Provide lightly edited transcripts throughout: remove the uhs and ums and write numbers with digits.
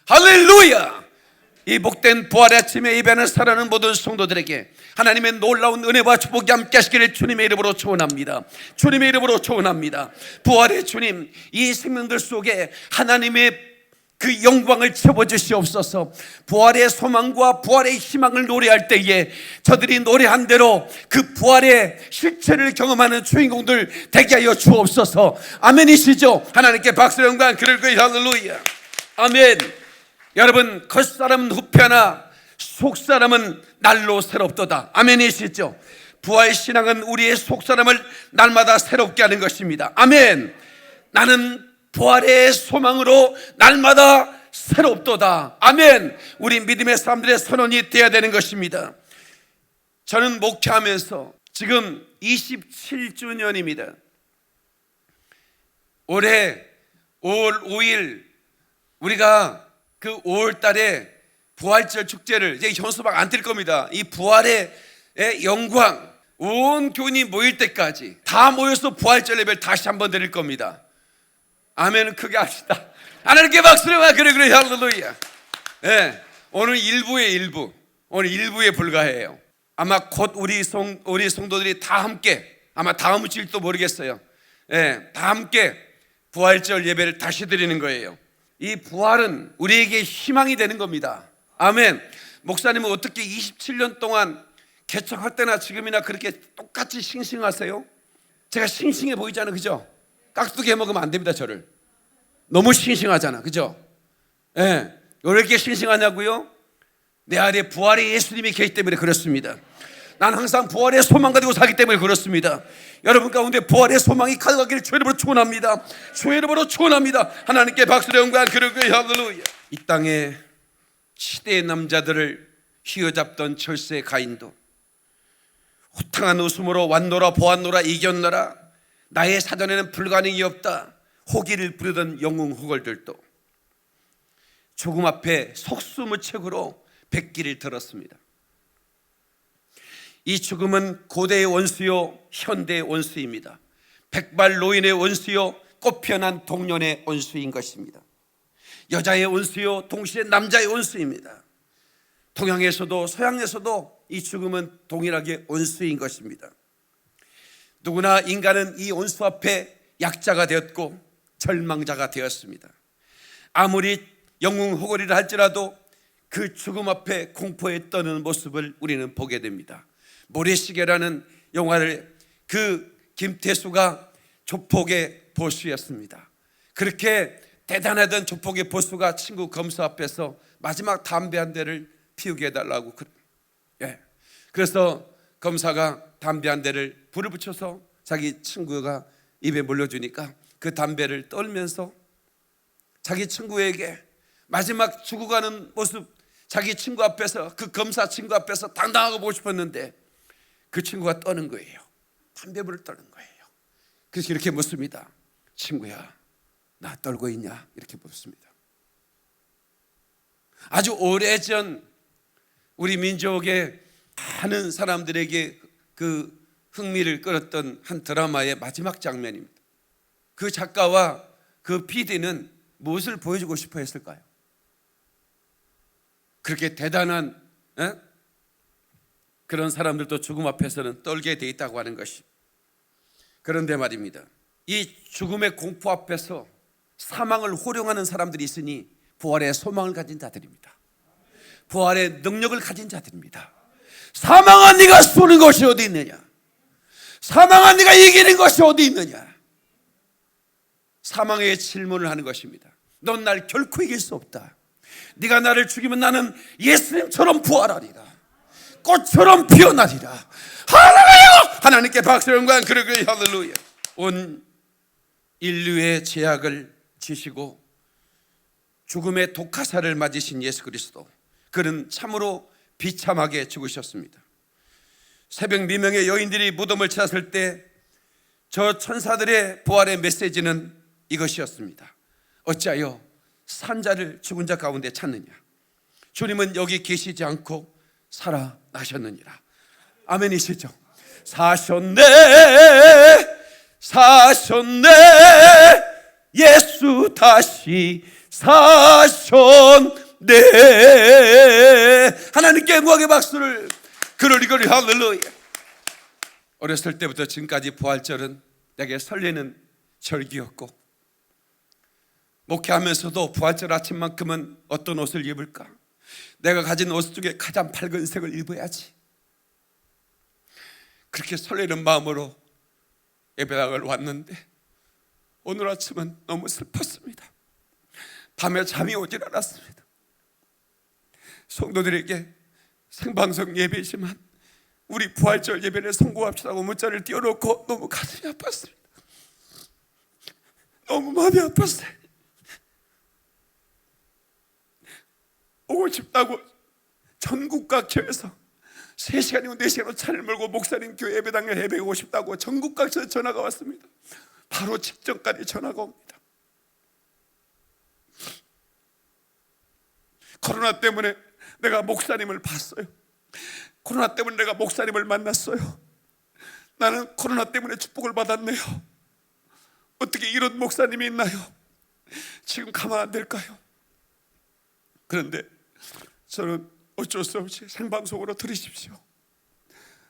할렐루야! 이 복된 부활의 아침에 예배하는 사랑하는 모든 성도들에게 하나님의 놀라운 은혜와 축복이 함께 하시기를 주님의 이름으로 축원합니다. 주님의 이름으로 축원합니다. 부활의 주님, 이 생명들 속에 하나님의 그 영광을 채워주시옵소서. 부활의 소망과 부활의 희망을 노래할 때에 저들이 노래한 대로 그 부활의 실체를 경험하는 주인공들 되게 하여 주옵소서. 아멘이시죠? 하나님께 박수와 영광 그럴 거예요. 할렐루야. 아멘. 여러분, 겉사람은 후패하나 속사람은 날로 새롭도다. 아멘이시죠? 부활신앙은 우리의 속사람을 날마다 새롭게 하는 것입니다. 아멘. 나는 부활의 소망으로 날마다 새롭도다. 아멘. 우리 믿음의 사람들의 선언이 되어야 되는 것입니다. 저는 목회하면서 지금 27주년입니다. 올해 5월 5일 우리가 그 5월 달에 부활절 축제를 이제 현수막 안 뜰 겁니다. 이 부활의 영광, 온 교인이 모일 때까지 다 모여서 부활절 예배를 다시 한번 드릴 겁니다. 아멘은 크게 합시다. 하나님께 박수를 와. 그래 할렐루야. 네, 오늘 일부의 일부, 오늘 일부에 불과해요. 아마 곧 우리 성도들이 다 함께, 아마 다음 주일도 모르겠어요. 네, 다 함께 부활절 예배를 다시 드리는 거예요. 이 부활은 우리에게 희망이 되는 겁니다. 아멘. 목사님은 어떻게 27년 동안 개척할 때나 지금이나 그렇게 똑같이 싱싱하세요? 제가 싱싱해 보이잖아요, 그죠? 깍두기 해먹으면 안 됩니다. 저를 너무 싱싱하잖아, 그죠? 예, 네. 왜 이렇게 싱싱하냐고요? 내 안에 부활의 예수님이 계시기 때문에 그렇습니다. 난 항상 부활의 소망 가지고 살기 때문에 그렇습니다. 여러분 가운데 부활의 소망이 가득하기를 주의 이름으로 축원합니다. 주의 이름으로 축원합니다. 하나님께 박수를 영광 그러고 할렐루야. 이 땅에 시대의 남자들을 휘어잡던 철새 가인도 호탕한 웃음으로 왔노라 보았노라 이겼노라 나의 사전에는 불가능이 없다 호기를 부르던 영웅 호걸들도 죽음 앞에 속수무책으로 백기를 들었습니다. 이 죽음은 고대의 원수요 현대의 원수입니다. 백발 노인의 원수요 꽃피어난 동년의 원수인 것입니다. 여자의 원수요 동시에 남자의 원수입니다. 동양에서도 서양에서도 이 죽음은 동일하게 원수인 것입니다. 누구나 인간은 이 원수 앞에 약자가 되었고 절망자가 되었습니다. 아무리 영웅 호걸이라 할지라도 그 죽음 앞에 공포에 떠는 모습을 우리는 보게 됩니다. 모래시계라는 영화를 그 김태수가 조폭의 보수였습니다. 그렇게 대단하던 조폭의 보수가 친구 검사 앞에서 마지막 담배 한 대를 피우게 해달라고 그래서 검사가 담배 한 대를 불을 붙여서 자기 친구가 입에 물려주니까 그 담배를 떨면서 자기 친구에게 마지막 죽어가는 모습 자기 친구 앞에서 그 검사 친구 앞에서 당당하고 보고 싶었는데 그 친구가 떠는 거예요. 담배불을 떠는 거예요. 그래서 이렇게 묻습니다. 친구야, 나 떨고 있냐? 이렇게 묻습니다. 아주 오래전 우리 민족의 많은 사람들에게 그 흥미를 끌었던 한 드라마의 마지막 장면입니다. 그 작가와 그 PD는 무엇을 보여주고 싶어 했을까요? 그렇게 대단한 그런 사람들도 죽음 앞에서는 떨게 돼 있다고 하는 것이. 그런데 말입니다, 이 죽음의 공포 앞에서 사망을 호령하는 사람들이 있으니 부활의 소망을 가진 자들입니다. 부활의 능력을 가진 자들입니다. 사망아 네가 쏘는 것이 어디 있느냐? 사망아 네가 이기는 것이 어디 있느냐? 사망의 질문을 하는 것입니다. 넌 날 결코 이길 수 없다. 네가 나를 죽이면 나는 예수님처럼 부활하리라. 꽃처럼 피어나리라. 할렐루야! 하나님께 박수와 영광 그러고 할렐루야. 온 인류의 죄악을 지시고 죽음의 독화살을 맞으신 예수 그리스도, 그는 참으로 비참하게 죽으셨습니다. 새벽 미명의 여인들이 무덤을 찾았을 때 저 천사들의 부활의 메시지는 이것이었습니다. 어찌하여 산자를 죽은 자 가운데 찾느냐? 주님은 여기 계시지 않고 살아나셨느니라. 아멘이시죠? 사셨네 예수 다시 사셨네. 하나님께 영광의 박수를 그러리거리. 할렐루야. 어렸을 때부터 지금까지 부활절은 내게 설레는 절기였고, 목회하면서도 부활절 아침만큼은 어떤 옷을 입을까, 내가 가진 옷 중에 가장 밝은 색을 입어야지, 그렇게 설레는 마음으로 예배당을 왔는데 오늘 아침은 너무 슬펐습니다. 밤에 잠이 오질 않았습니다. 성도들에게 생방송 예배지만 우리 부활절 예배를 성공합시다고 문자를 띄워놓고 너무 가슴이 아팠습니다. 너무 마음이 아팠어요. 오고 싶다고 전국 각처에서 3시간이고 4시간으로 차를 몰고 목사님 교회 예배당에 예배하고 싶다고 전국 각처에서 전화가 왔습니다. 바로 직전까지 전화가 옵니다. 코로나 때문에 내가 목사님을 봤어요. 코로나 때문에 내가 목사님을 만났어요. 나는 코로나 때문에 축복을 받았네요. 어떻게 이런 목사님이 있나요? 지금 가만 안 될까요? 그런데 저는 어쩔 수 없이 생방송으로 들으십시오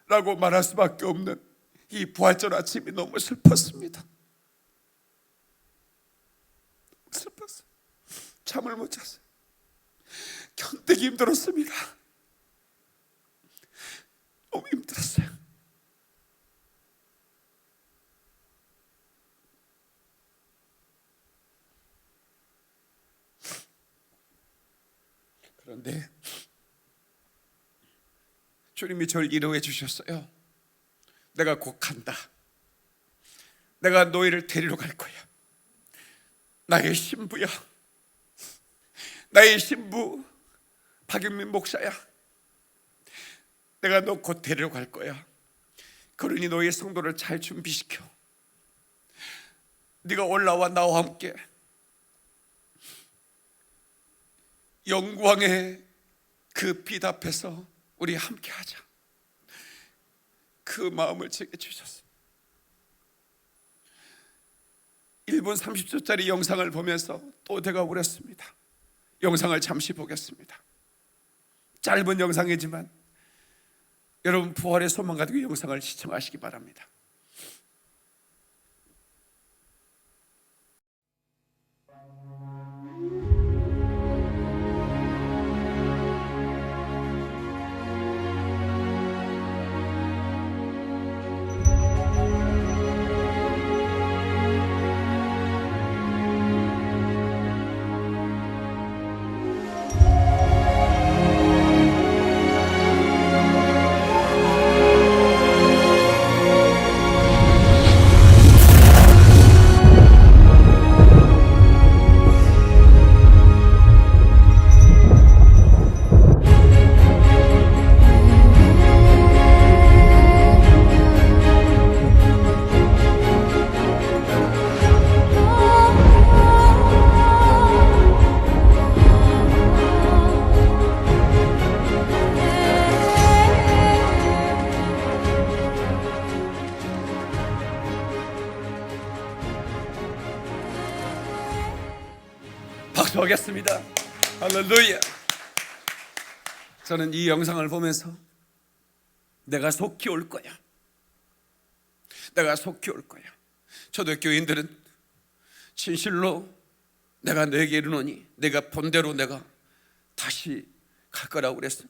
라고 말할 수밖에 없는 이 부활절 아침이 너무 슬펐습니다. 슬펐어요. 잠을 못 잤어요. 견디기 힘들었습니다. 너무 힘들었어요. 그런데 주님이 저를 위로해 주셨어요. 내가 곧 간다. 내가 너희를 데리러 갈 거야. 나의 신부야. 나의 신부 박영민 목사야. 내가 너 곧 데리러 갈 거야. 그러니 너희 성도를 잘 준비시켜. 네가 올라와 나와 함께 영광의 그 빛 앞에서 우리 함께 하자. 그 마음을 제게 주셨어요. 1분 30초짜리 영상을 보면서 또 제가 울었습니다. 영상을 잠시 보겠습니다. 짧은 영상이지만 여러분 부활의 소망 가지고 영상을 시청하시기 바랍니다. 박수하겠습니다. 할렐루야. 저는 이 영상을 보면서 내가 속히 올 거야. 내가 속히 올 거야. 초대교인들은 진실로 내가 너에게 이르노니 내가 본대로 내가 다시 갈 거라고 그랬어요.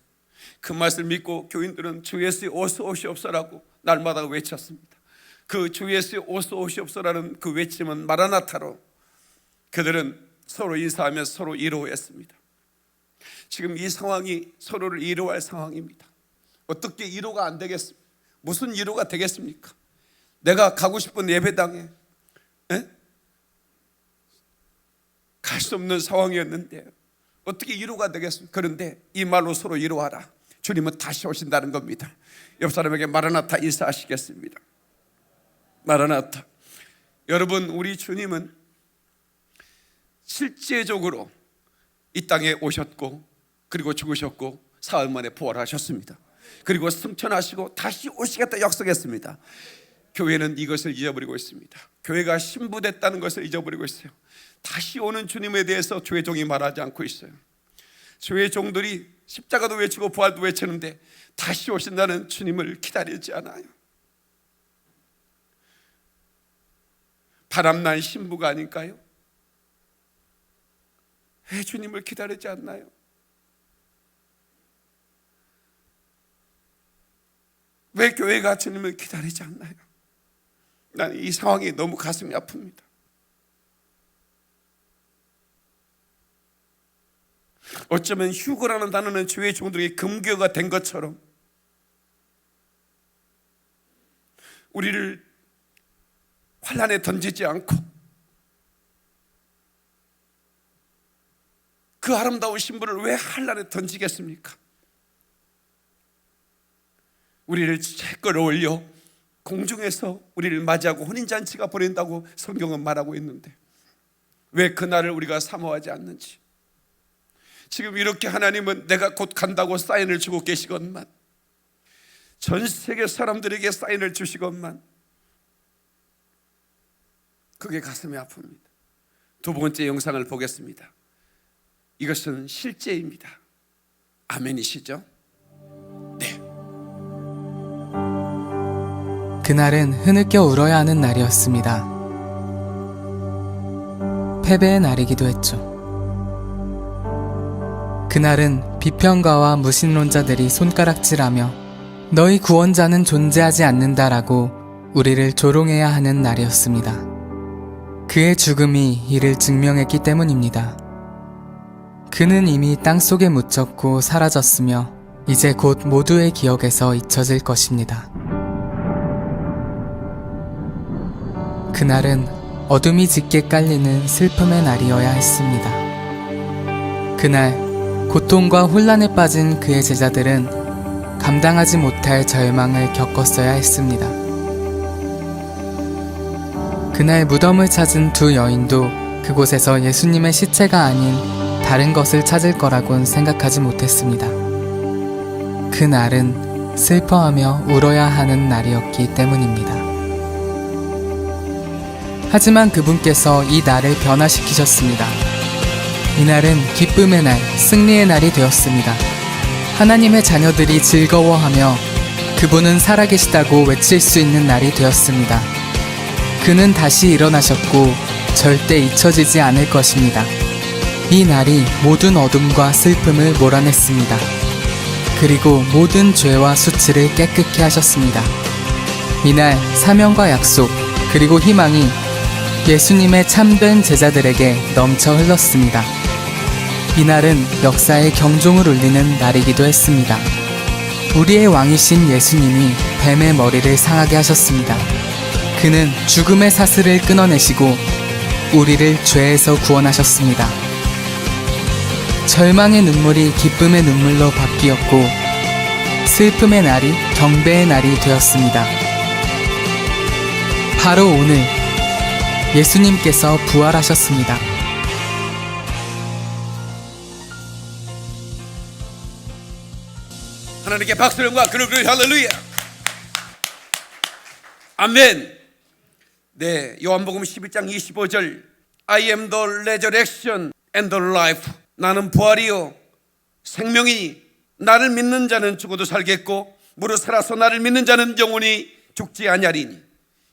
그 말씀을 믿고 교인들은 주 예수의 어서 오시옵소라고 날마다 외쳤습니다. 그 주 예수의 어서 오시옵소라는 그 외침은 마라나타로 그들은 서로 인사하며 서로 위로했습니다. 지금 이 상황이 서로를 위로할 상황입니다. 어떻게 위로가 안 되겠습니까? 무슨 위로가 되겠습니까? 내가 가고 싶은 예배당에 갈 수 없는 상황이었는데 어떻게 위로가 되겠습니까? 그런데 이 말로 서로 위로하라. 주님은 다시 오신다는 겁니다. 옆 사람에게 마라나타 인사하시겠습니다. 마라나타. 여러분, 우리 주님은 실제적으로 이 땅에 오셨고 그리고 죽으셨고 사흘 만에 부활하셨습니다. 그리고 승천하시고 다시 오시겠다 약속했습니다. 교회는 이것을 잊어버리고 있습니다. 교회가 신부됐다는 것을 잊어버리고 있어요. 다시 오는 주님에 대해서 주의 종이 말하지 않고 있어요. 주의 종들이 십자가도 외치고 부활도 외치는데 다시 오신다는 주님을 기다리지 않아요. 바람난 신부가 아닐까요? 왜 주님을 기다리지 않나요? 왜 교회가 주님을 기다리지 않나요? 나는 이 상황이 너무 가슴이 아픕니다. 어쩌면 휴거라는 단어는 주의 종들에게 금교가 된 것처럼 우리를 환난에 던지지 않고 그 아름다운 신부를 왜 환난에 던지겠습니까? 우리를 끌어올려 공중에서 우리를 맞이하고 혼인잔치가 벌어진다고 성경은 말하고 있는데 왜 그날을 우리가 사모하지 않는지, 지금 이렇게 하나님은 내가 곧 간다고 사인을 주고 계시건만, 전 세계 사람들에게 사인을 주시건만, 그게 가슴이 아픕니다. 두 번째 영상을 보겠습니다. 이것은 실제입니다. 아멘이시죠? 네. 그날은 흐느껴 울어야 하는 날이었습니다. 패배의 날이기도 했죠. 그날은 비평가와 무신론자들이 손가락질하며 너희 구원자는 존재하지 않는다라고 우리를 조롱해야 하는 날이었습니다. 그의 죽음이 이를 증명했기 때문입니다. 그는 이미 땅속에 묻혔고 사라졌으며 이제 곧 모두의 기억에서 잊혀질 것입니다. 그날은 어둠이 짙게 깔리는 슬픔의 날이어야 했습니다. 그날 고통과 혼란에 빠진 그의 제자들은 감당하지 못할 절망을 겪었어야 했습니다. 그날 무덤을 찾은 두 여인도 그곳에서 예수님의 시체가 아닌 다른 것을 찾을 거라곤 생각하지 못했습니다. 그날은 슬퍼하며 울어야 하는 날이었기 때문입니다. 하지만 그분께서 이 날을 변화시키셨습니다. 이날은 기쁨의 날, 승리의 날이 되었습니다. 하나님의 자녀들이 즐거워하며 그분은 살아계시다고 외칠 수 있는 날이 되었습니다. 그는 다시 일어나셨고 절대 잊혀지지 않을 것입니다. 이 날이 모든 어둠과 슬픔을 몰아냈습니다. 그리고 모든 죄와 수치를 깨끗게 하셨습니다. 이날 사명과 약속 그리고 희망이 예수님의 참된 제자들에게 넘쳐 흘렀습니다. 이날은 역사의 경종을 울리는 날이기도 했습니다. 우리의 왕이신 예수님이 뱀의 머리를 상하게 하셨습니다. 그는 죽음의 사슬을 끊어내시고 우리를 죄에서 구원하셨습니다. 절망의 눈물이 기쁨의 눈물로 바뀌었고 슬픔의 날이 경배의 날이 되었습니다. 바로 오늘 예수님께서 부활하셨습니다. 하나님께 박수를 영광 그를 할렐루야. 아멘. 네, 요한복음 11장 25절 I am the resurrection and the life. 나는 부활이요 생명이니 나를 믿는 자는 죽어도 살겠고 무릇 살아서 나를 믿는 자는 영원히 죽지 아니하리니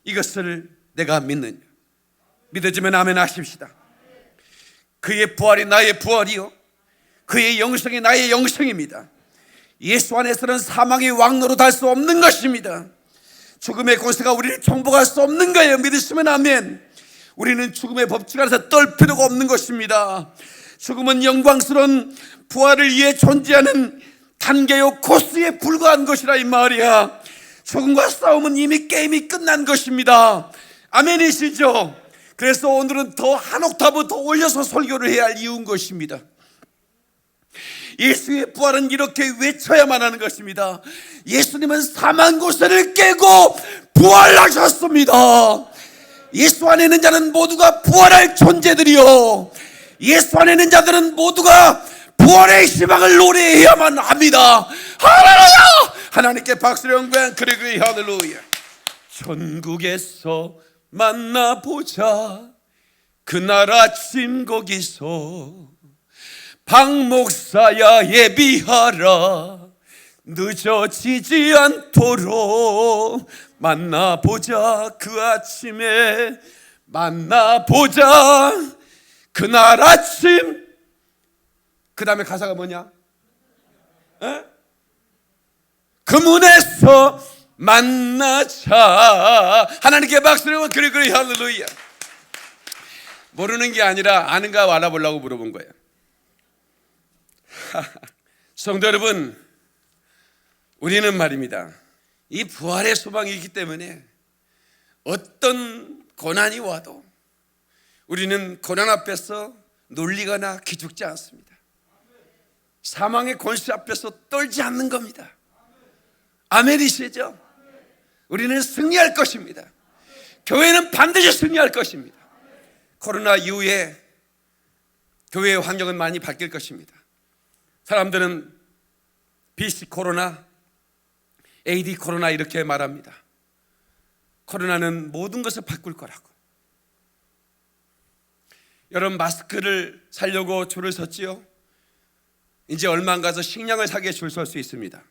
이것을 내가 믿느냐. 믿어지면 아멘 하십시다. 그의 부활이 나의 부활이요 그의 영생이 나의 영생입니다. 예수 안에서는 사망의 왕노로 달 수 없는 것입니다. 죽음의 권세가 우리를 정복할 수 없는 거예요. 믿으시면 아멘. 우리는 죽음의 법칙 안에서 떨 필요가 없는 것입니다. 죽음은 영광스러운 부활을 위해 존재하는 단계요 코스에 불과한 것이라 이 말이야. 죽음과 싸움은 이미 게임이 끝난 것입니다. 아멘이시죠? 그래서 오늘은 더 한 옥타브 더 올려서 설교를 해야 할 이유인 것입니다. 예수의 부활은 이렇게 외쳐야만 하는 것입니다. 예수님은 사망 고세를 깨고 부활하셨습니다. 예수 안에 있는 자는 모두가 부활할 존재들이요 예수 안에 있는 자들은 모두가 부활의 희망을 노래해야만 합니다. 할렐루야. 하나님께 박수를 영광 그리고 할렐루야. 천국에서 만나보자 그날 아침 거기서 박 목사야 예비하라, 늦어지지 않도록 만나보자. 그 아침에 만나보자. 그날 아침. 그 다음에 가사가 뭐냐? 그 문에서 만나자. 하나님께 박수를. 그래 할렐루야. 모르는 게 아니라 아는가 알아보려고 물어본 거예요. 성도 여러분, 우리는 말입니다, 이 부활의 소망이 있기 때문에 어떤 고난이 와도 우리는 고난 앞에서 놀리거나 기죽지 않습니다. 사망의 권세 앞에서 떨지 않는 겁니다. 아멘이시죠? 우리는 승리할 것입니다. 교회는 반드시 승리할 것입니다. 코로나 이후에 교회의 환경은 많이 바뀔 것입니다. 사람들은 BC 코로나, AD 코로나 이렇게 말합니다. 코로나는 모든 것을 바꿀 거라고. 여러분, 마스크를 사려고 줄을 섰지요? 이제 얼마 안 가서 식량을 사기에 줄 설 수 있습니다.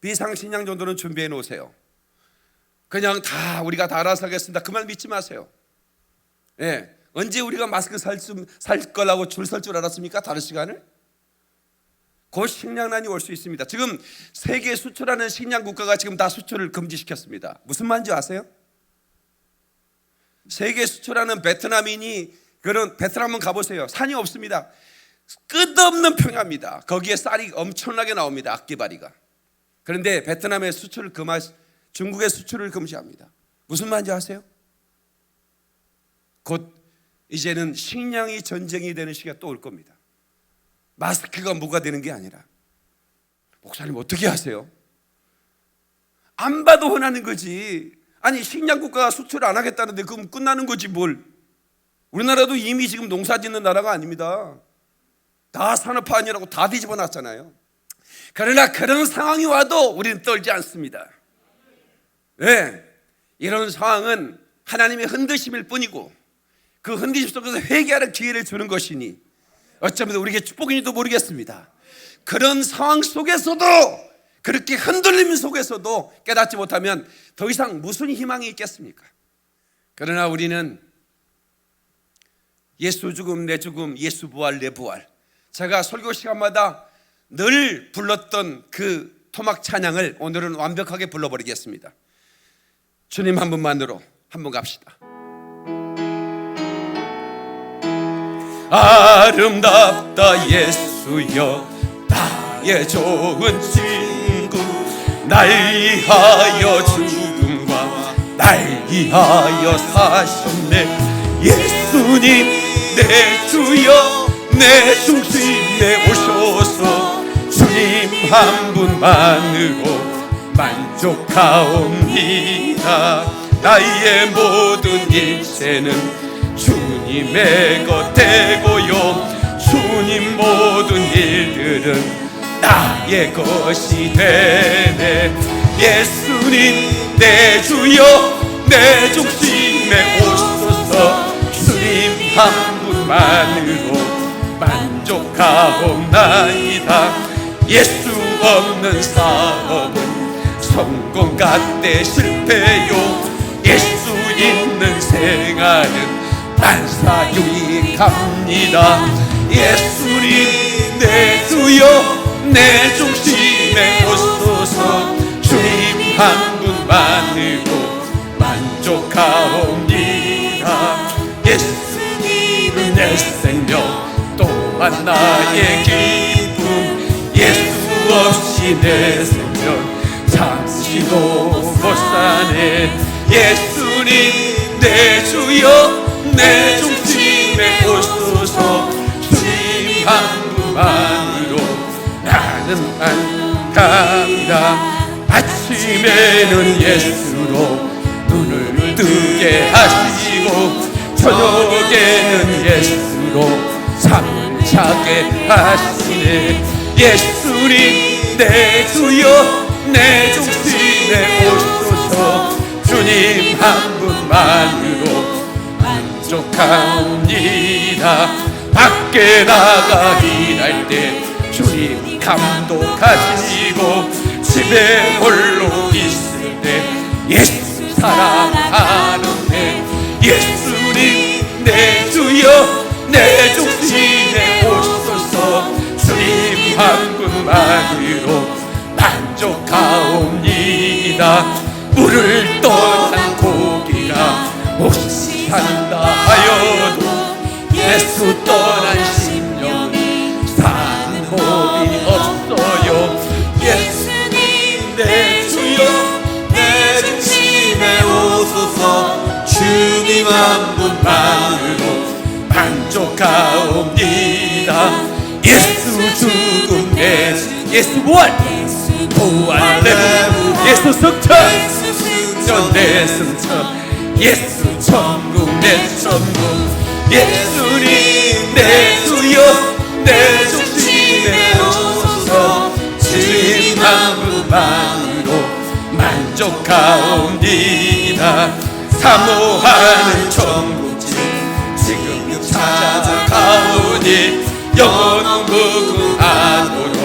비상식량 정도는 준비해 놓으세요. 그냥 다 우리가 다 알아서 하겠습니다, 그 말 믿지 마세요. 예, 언제 우리가 마스크 살 거라고 줄 설 줄 알았습니까? 다른 시간을? 곧 식량난이 올 수 있습니다. 지금 세계 수출하는 식량 국가가 지금 다 수출을 금지시켰습니다. 무슨 말인지 아세요? 세계 수출하는 베트남인이, 그런 베트남은 가보세요. 산이 없습니다. 끝없는 평야입니다. 거기에 쌀이 엄청나게 나옵니다. 악기발이가. 그런데 베트남의 수출을 중국의 수출을 금지합니다. 무슨 말인지 아세요? 곧 이제는 식량이 전쟁이 되는 시기가 또 올 겁니다. 마스크가 뭐가 되는 게 아니라. 목사님 어떻게 하세요? 안 봐도 흔하는 거지. 아니, 식량 국가가 수출 안 하겠다는데 그럼 끝나는 거지 뭘. 우리나라도 이미 지금 농사 짓는 나라가 아닙니다. 다 산업화 아니라고 다 뒤집어 놨잖아요. 그러나 그런 상황이 와도 우리는 떨지 않습니다. 네, 이런 상황은 하나님의 흔드심일 뿐이고, 그 흔드심 속에서 회개하는 기회를 주는 것이니 어쩌면 우리에게 축복인지도 모르겠습니다. 그런 상황 속에서도, 그렇게 흔들림 속에서도 깨닫지 못하면 더 이상 무슨 희망이 있겠습니까? 그러나 우리는 예수 죽음 내 죽음, 예수 부활 내 부활, 제가 설교 시간마다 늘 불렀던 그 토막 찬양을 오늘은 완벽하게 불러버리겠습니다. 주님 한 분만으로 한번 갑시다. 아름답다 예수여, 나의 좋은 친구, 날 위하여 죽음과 날 위하여 사셨네. 예수님 내 주여, 내 중심에 오셔서 주님 한 분만으로 만족하옵니다. 나의 모든 일체는 주님의 것 되고요, 주님 모든 일들은 나의 것이 되네. 예수님 내 주여, 내 중심에 오소서, 주님 한 분만으로 만족하옵나이다. 예수 없는 사업은 성공 같대 실패요, 예수 있는 생활은 만사 유익합니다. 예수님 내 주여, 내 중심에 오소서, 주님 한 분만으로 만족하옵니다. 예수님은 내 생명, 또한 나의 기쁨, 예수 없이 내 생명 잠시도 못 사네. 예수님 내 주여, 내 중심에 오소서, 주님 한 분만으로 나는 안갑니다. 아침에는 예수로 눈을 뜨게 하시고, 저녁에는 예수로 잠을 자게 하시네. 예수님 내 주여, 내 중심에 오소서, 주님 한 분만으로 만족하옵니다. 밖에 나가 일할 때 주님 감독하시고 집에 홀로 있을 때 예수 사랑하는데 예수님 내 주여 내 중심에 오소서 주님 한 분만으로 만족하옵니다. 물을 떠난 고기가 몹시 산다 하여도 예수 떠난 심령이 사는 법이 없어요. 예수님 내 주여 내 중심에 오소서 주님 한 분만으로 만족하옵니다. 예수 죽음 내 예수 부활 내 예수 승천 내 승천 예수 천국 내 천국 예수님 내 주여 내 중심에 오소서 주님 한 분만으로 만족하옵니다. 사모하는 천국집 지금 찾아가오니 영원 무궁하도록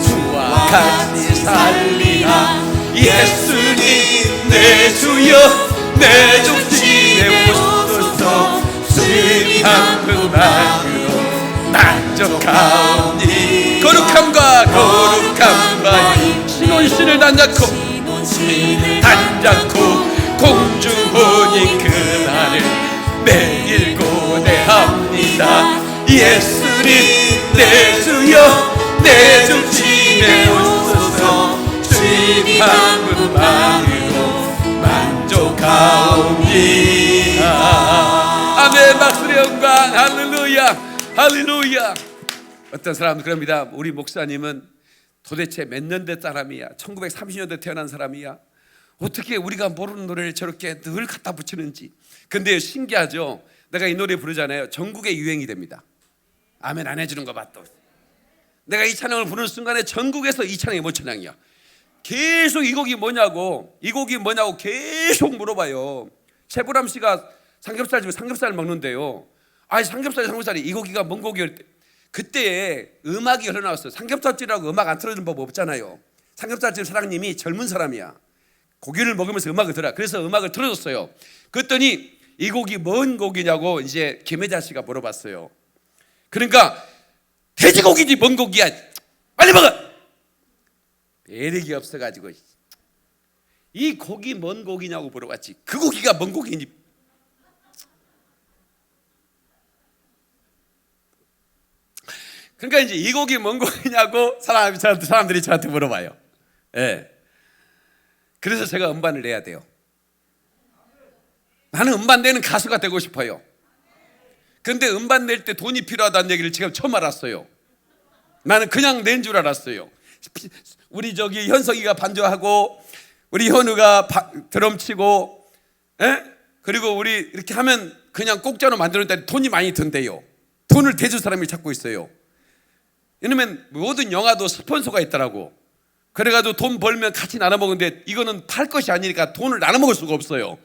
주와 같이 살리라. 예수님 내 주여 내 중심에 오소서 주님 한 분만으로 만족하오니 거룩함과 신혼신을 단잡고 공주보니 그날을 매일 고대합니다. 예수님 내 주여 내 중심에 오소서 주님 한 분만으로 만족하옵니다. 아멘. 박수의 영광. 할렐루야 할렐루야. 어떤 사람은 그럽니다. 우리 목사님은 도대체 몇 년대 사람이야? 1930년대 태어난 사람이야? 어떻게 우리가 모르는 노래를 저렇게 늘 갖다 붙이는지. 근데 신기하죠. 내가 이 노래 부르잖아요. 전국에 유행이 됩니다. 아멘 안 해주는 거 봐 또. 내가 이 찬양을 부르는 순간에 전국에서 이 찬양이 뭔 찬양이야? 계속 이 곡이 뭐냐고 계속 물어봐요. 최보람 씨가 삼겹살 집에 삼겹살을 먹는데요. 삼겹살이 이 고기가 뭔 고기일 때 그때 음악이 흘러나왔어요. 삼겹살집이라고 음악 안 틀어주는 법 없잖아요. 삼겹살집 사장님이 젊은 사람이야. 고기를 먹으면서 음악을 들어. 그래서 음악을 틀어줬어요. 그랬더니 이 곡이 뭔 곡이냐고 이제 김혜자 씨가 물어봤어요. 그러니까 돼지고기지 뭔 곡이야? 빨리 먹어. 매력이 없어가지고 이 곡이 뭔 곡이냐고 물어봤지. 그 고기가 뭔 곡이니? 그러니까 이제 이 곡이 뭔 곡이냐고 사람들이 저한테 물어봐요. 예. 그래서 제가 음반을 내야 돼요. 나는 음반 내는 가수가 되고 싶어요. 근데 음반 낼 때 돈이 필요하다는 얘기를 지금 처음 알았어요. 나는 그냥 낸 줄 알았어요. 우리 저기 현석이가 반주하고 우리 현우가 드럼 치고 그리고 우리 이렇게 하면 그냥 곡자로 만들었는데 돈이 많이 든대요. 돈을 대줄 사람이 찾고 있어요. 왜냐면 모든 영화도 스폰서가 있더라고. 그래가지고 돈 벌면 같이 나눠 먹는데 이거는 팔 것이 아니니까 돈을 나눠 먹을 수가 없어요.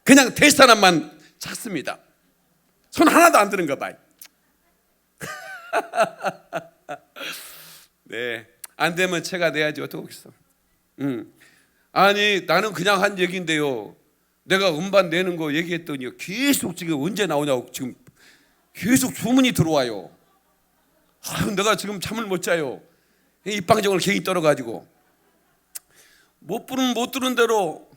그냥 될 사람만 찾습니다. 손 하나도 안 드는 거 봐. 네, 안 되면 제가 내야지 어떡하겠어. 아니 나는 그냥 한 얘기인데요. 내가 음반 내는 거 얘기했더니 계속 지금 언제 나오냐고 지금 계속 주문이 들어와요. 내가 지금 잠을 못 자요. 입방정을 괜히 떨어가지고 못 부르면 못 들은 대로.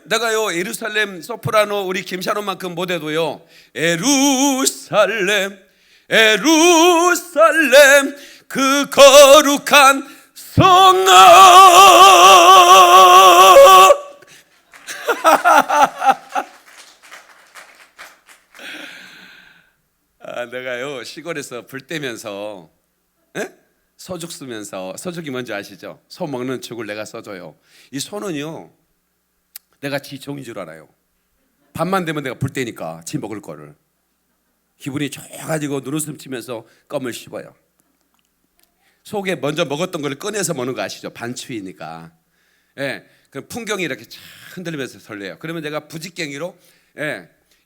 내가요 예루살렘 소프라노 우리 김샤론만큼 못해도요 예루살렘 그 거룩한 성아 내가요 시골에서 불 떼면서 소죽 쓰면서, 소죽이 뭔지 아시죠? 소 먹는 죽을 내가 써줘요. 이 소는요 내가 지 종인 줄 알아요. 밤만 되면 내가 불 떼니까 지 먹을 거를. 기분이 좋아가지고 눈웃음 치면서 껌을 씹어요. 속에 먼저 먹었던 걸 꺼내서 먹는 거 아시죠? 반추이니까. 그 풍경이 이렇게 쫙 흔들리면서 설레요. 그러면 내가 부직갱이로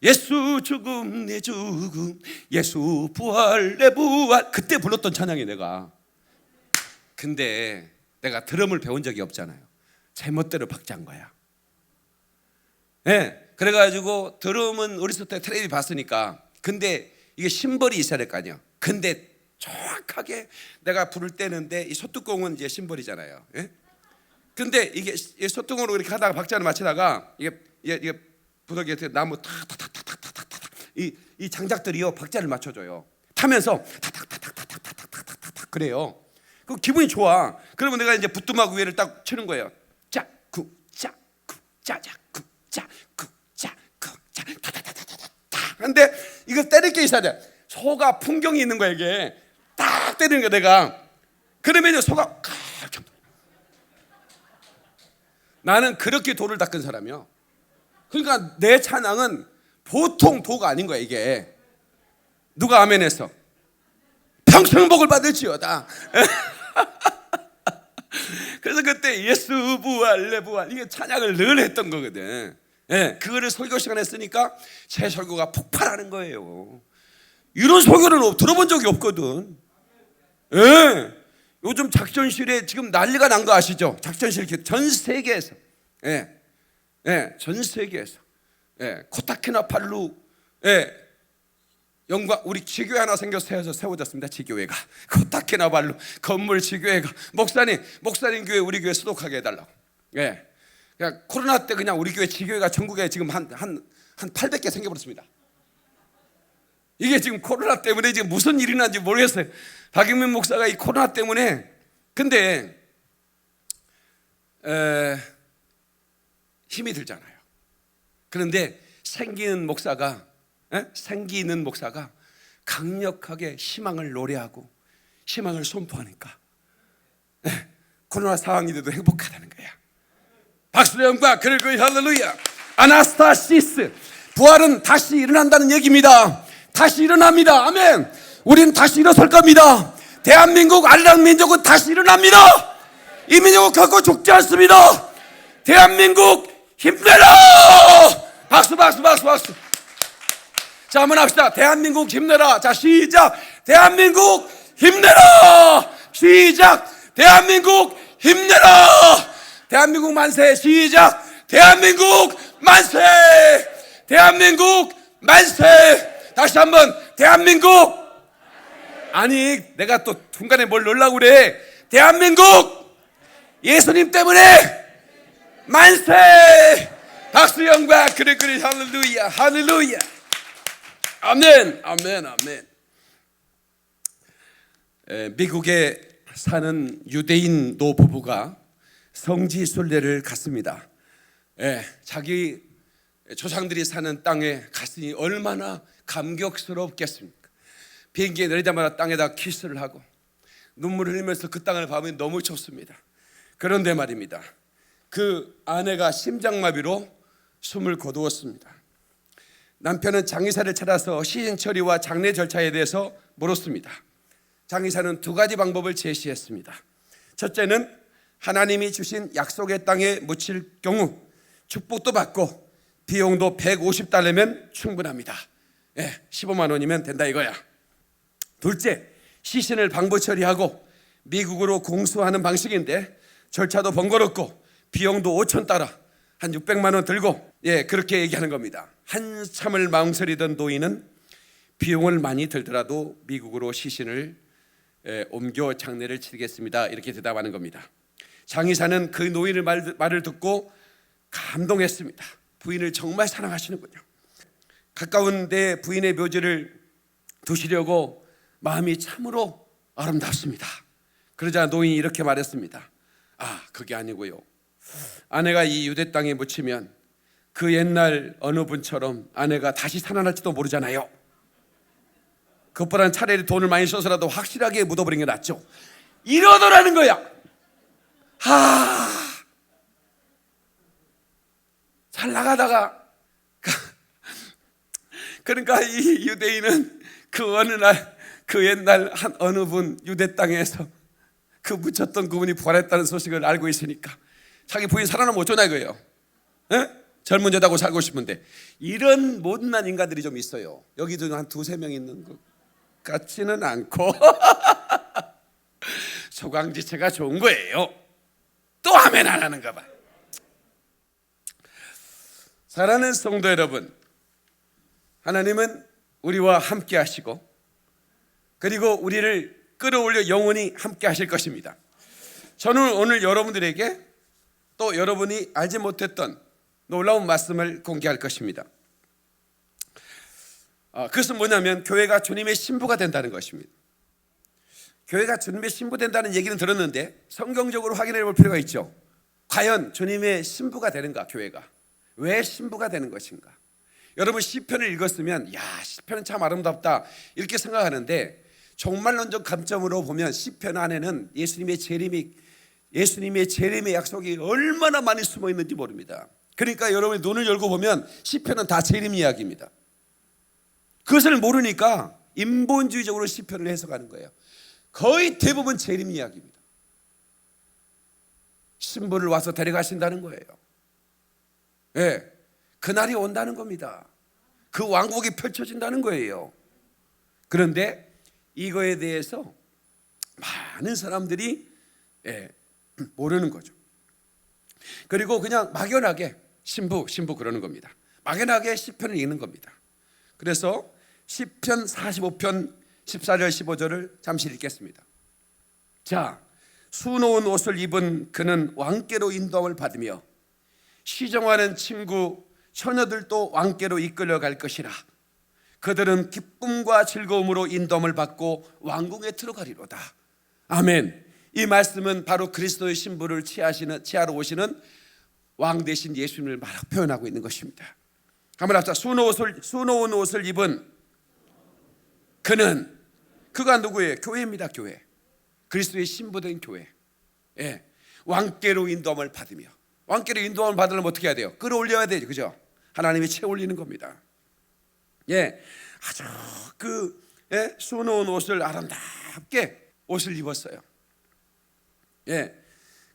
예수 죽음 내 죽음, 예수 부활 내 부활. 그때 불렀던 찬양이 내가. 근데 내가 드럼을 배운 적이 없잖아요. 제멋대로 박자한 거야. 네, 그래가지고 드럼은 어렸을 때 텔레비 봤으니까. 근데 이게 심벌이 있어야 될 거 아니야. 근데 정확하게 내가 부를 때는데 이 소뚜껑은 이제 심벌이잖아요. 예? 근데 이게 소뚜껑으로 이렇게 하다가 박자를 맞추다가 이게 부덕에 나무 탁탁탁탁탁탁탁 이 장작들이요 박자를 맞춰줘요. 타면서 탁탁탁탁탁탁탁탁 그래요. 그 기분이 좋아. 그러면 내가 이제 부뚜막 위에를 딱 치는 거예요. 짜쿠 짜쿠 짜자쿠 짜쿠 짜쿠 짜 타타타타타타. 근데 이거 때릴 게 있어야 돼. 소가 풍경이 있는 거야. 이게 딱 때리는 거야 내가. 그러면 이제 소가 나는 그렇게 도를 닦은 사람이야. 그러니까 내 찬양은 보통 도가 아닌 거야. 이게 누가 아멘했어? 평생 복을 받을지어다. 그래서 그때 예수 부활 내 부활 이게 찬양을 늘 했던 거거든. 예, 그거를 설교 시간에 쓰니까 제 설교가 폭발하는 거예요. 이런 설교는 들어본 적이 없거든. 예, 요즘 작전실에 지금 난리가 난 거 아시죠? 작전실 전 세계에서, 전 세계에서, 코타키나발루, 영광 우리 지교회 하나 생겨서 세워졌습니다. 지교회가 코타키나발루 건물 지교회가 목사님 교회 우리 교회 소독하게 해달라고. 그냥 코로나 때 그냥 우리 교회 지교회가 전국에 지금 한 800개 생겨버렸습니다. 이게 지금 코로나 때문에 지금 무슨 일이 난지 모르겠어요. 박영민 목사가 이 코로나 때문에. 근데 힘이 들잖아요. 그런데 생기 있는 목사가 강력하게 희망을 노래하고 희망을 선포하니까 코로나 상황이 돼도 행복하다는 거야. 박수의 영광. 그리고 할렐루야. 아나스타시스 부활은 다시 일어난다는 얘기입니다. 다시 일어납니다. 아멘. 우리는 다시 일어설 겁니다. 대한민국 아리랑 민족은 다시 일어납니다. 이 민족은 결코 죽지 않습니다. 대한민국 힘내라. 박수. 자, 한번 합시다. 대한민국 힘내라. 자, 시작. 대한민국 힘내라. 시작. 대한민국 힘내라. 대한민국 만세. 시작. 대한민국 만세. 대한민국 만세. 다시 한번 대한민국. 아니 내가 또 중간에 뭘 넣으려고 그래. 대한민국 예수님 때문에 만세. 박수 영광. 그래 할렐루야 할렐루야. 아멘. 미국에 사는 유대인 노부부가 성지 순례를 갔습니다. 자기 조상들이 사는 땅에 갔으니 얼마나 감격스럽겠습니까? 비행기에 내리자마자 땅에다 키스를 하고 눈물을 흘리면서 그 땅을 봐보니 너무 좋습니다. 그런데 말입니다, 그 아내가 심장마비로 숨을 거두었습니다. 남편은 장의사를 찾아서 시신 처리와 장례 절차에 대해서 물었습니다. 장의사는 두 가지 방법을 제시했습니다. 첫째는 하나님이 주신 약속의 땅에 묻힐 경우 축복도 받고 비용도 $150면 충분합니다. 15만 원이면 된다 이거야. 둘째, 시신을 방부 처리하고 미국으로 공수하는 방식인데 절차도 번거롭고 비용도 $5,000, 한 600만 원 들고, 그렇게 얘기하는 겁니다. 한참을 망설이던 노인은 비용을 많이 들더라도 미국으로 시신을 옮겨 장례를 치르겠습니다, 이렇게 대답하는 겁니다. 장의사는 그 노인의 말을 듣고 감동했습니다. 부인을 정말 사랑하시는군요. 가까운 데 부인의 묘지를 두시려고 마음이 참으로 아름답습니다. 그러자 노인이 이렇게 말했습니다. 그게 아니고요, 아내가 이 유대 땅에 묻히면 그 옛날 어느 분처럼 아내가 다시 살아날지도 모르잖아요. 그것보다는 차라리 돈을 많이 써서라도 확실하게 묻어버리는 게 낫죠. 이러더라는 거야. 잘 나가다가 그러니까 이 유대인은 그 어느 날 그 옛날 한 어느 분 유대 땅에서 그 묻혔던 그분이 부활했다는 소식을 알고 있으니까 자기 부인 살아나면 어쩌나 이거예요. 젊은 여자고 살고 싶은데 이런 못난 인간들이 좀 있어요. 여기도 한 두세 명 있는 것 같지는 않고 소강지체가 좋은 거예요. 또 아멘 안 하는가 봐. 사랑하는 성도 여러분, 하나님은 우리와 함께 하시고 그리고 우리를 끌어올려 영원히 함께 하실 것입니다. 저는 오늘 여러분들에게 또 여러분이 알지 못했던 놀라운 말씀을 공개할 것입니다. 그것은 뭐냐면 교회가 주님의 신부가 된다는 것입니다. 교회가 주님의 신부 된다는 얘기는 들었는데 성경적으로 확인해 볼 필요가 있죠. 과연 주님의 신부가 되는가, 교회가 왜 신부가 되는 것인가? 여러분 시편을 읽었으면 야, 시편은 참 아름답다 이렇게 생각하는데 종말론적 관점으로 보면 시편 안에는 예수님의 재림의 약속이 얼마나 많이 숨어 있는지 모릅니다. 그러니까 여러분이 눈을 열고 보면 시편은 다 재림 이야기입니다. 그것을 모르니까 인본주의적으로 시편을 해석하는 거예요. 거의 대부분 재림 이야기입니다. 신부를 와서 데려가신다는 거예요. 예, 그날이 온다는 겁니다. 그 왕국이 펼쳐진다는 거예요. 그런데 이거에 대해서 많은 사람들이 모르는 거죠. 그리고 그냥 막연하게 신부 그러는 겁니다. 막연하게 시편을 읽는 겁니다. 그래서 시편 45편 14절 15절을 잠시 읽겠습니다. 자, 수놓은 옷을 입은 그는 왕께로 인도함을 받으며 시정하는 친구 처녀들도 왕께로 이끌려갈 것이라. 그들은 기쁨과 즐거움으로 인도함을 받고 왕궁에 들어가리로다. 아멘. 이 말씀은 바로 그리스도의 신부를 취하러 오시는 왕 대신 예수님을 표현하고 있는 것입니다. 한번 합시다. 수놓은 옷을 입은 그는, 그가 누구예요? 교회입니다. 교회. 그리스도의 신부된 교회. 예. 왕께로 인도함을 받으며, 왕께로 인도함을 받으려면 어떻게 해야 돼요? 끌어올려야 되죠. 그죠? 하나님이 채올리는 겁니다. 예. 아주 수놓은 옷을 아름답게 옷을 입었어요. 예.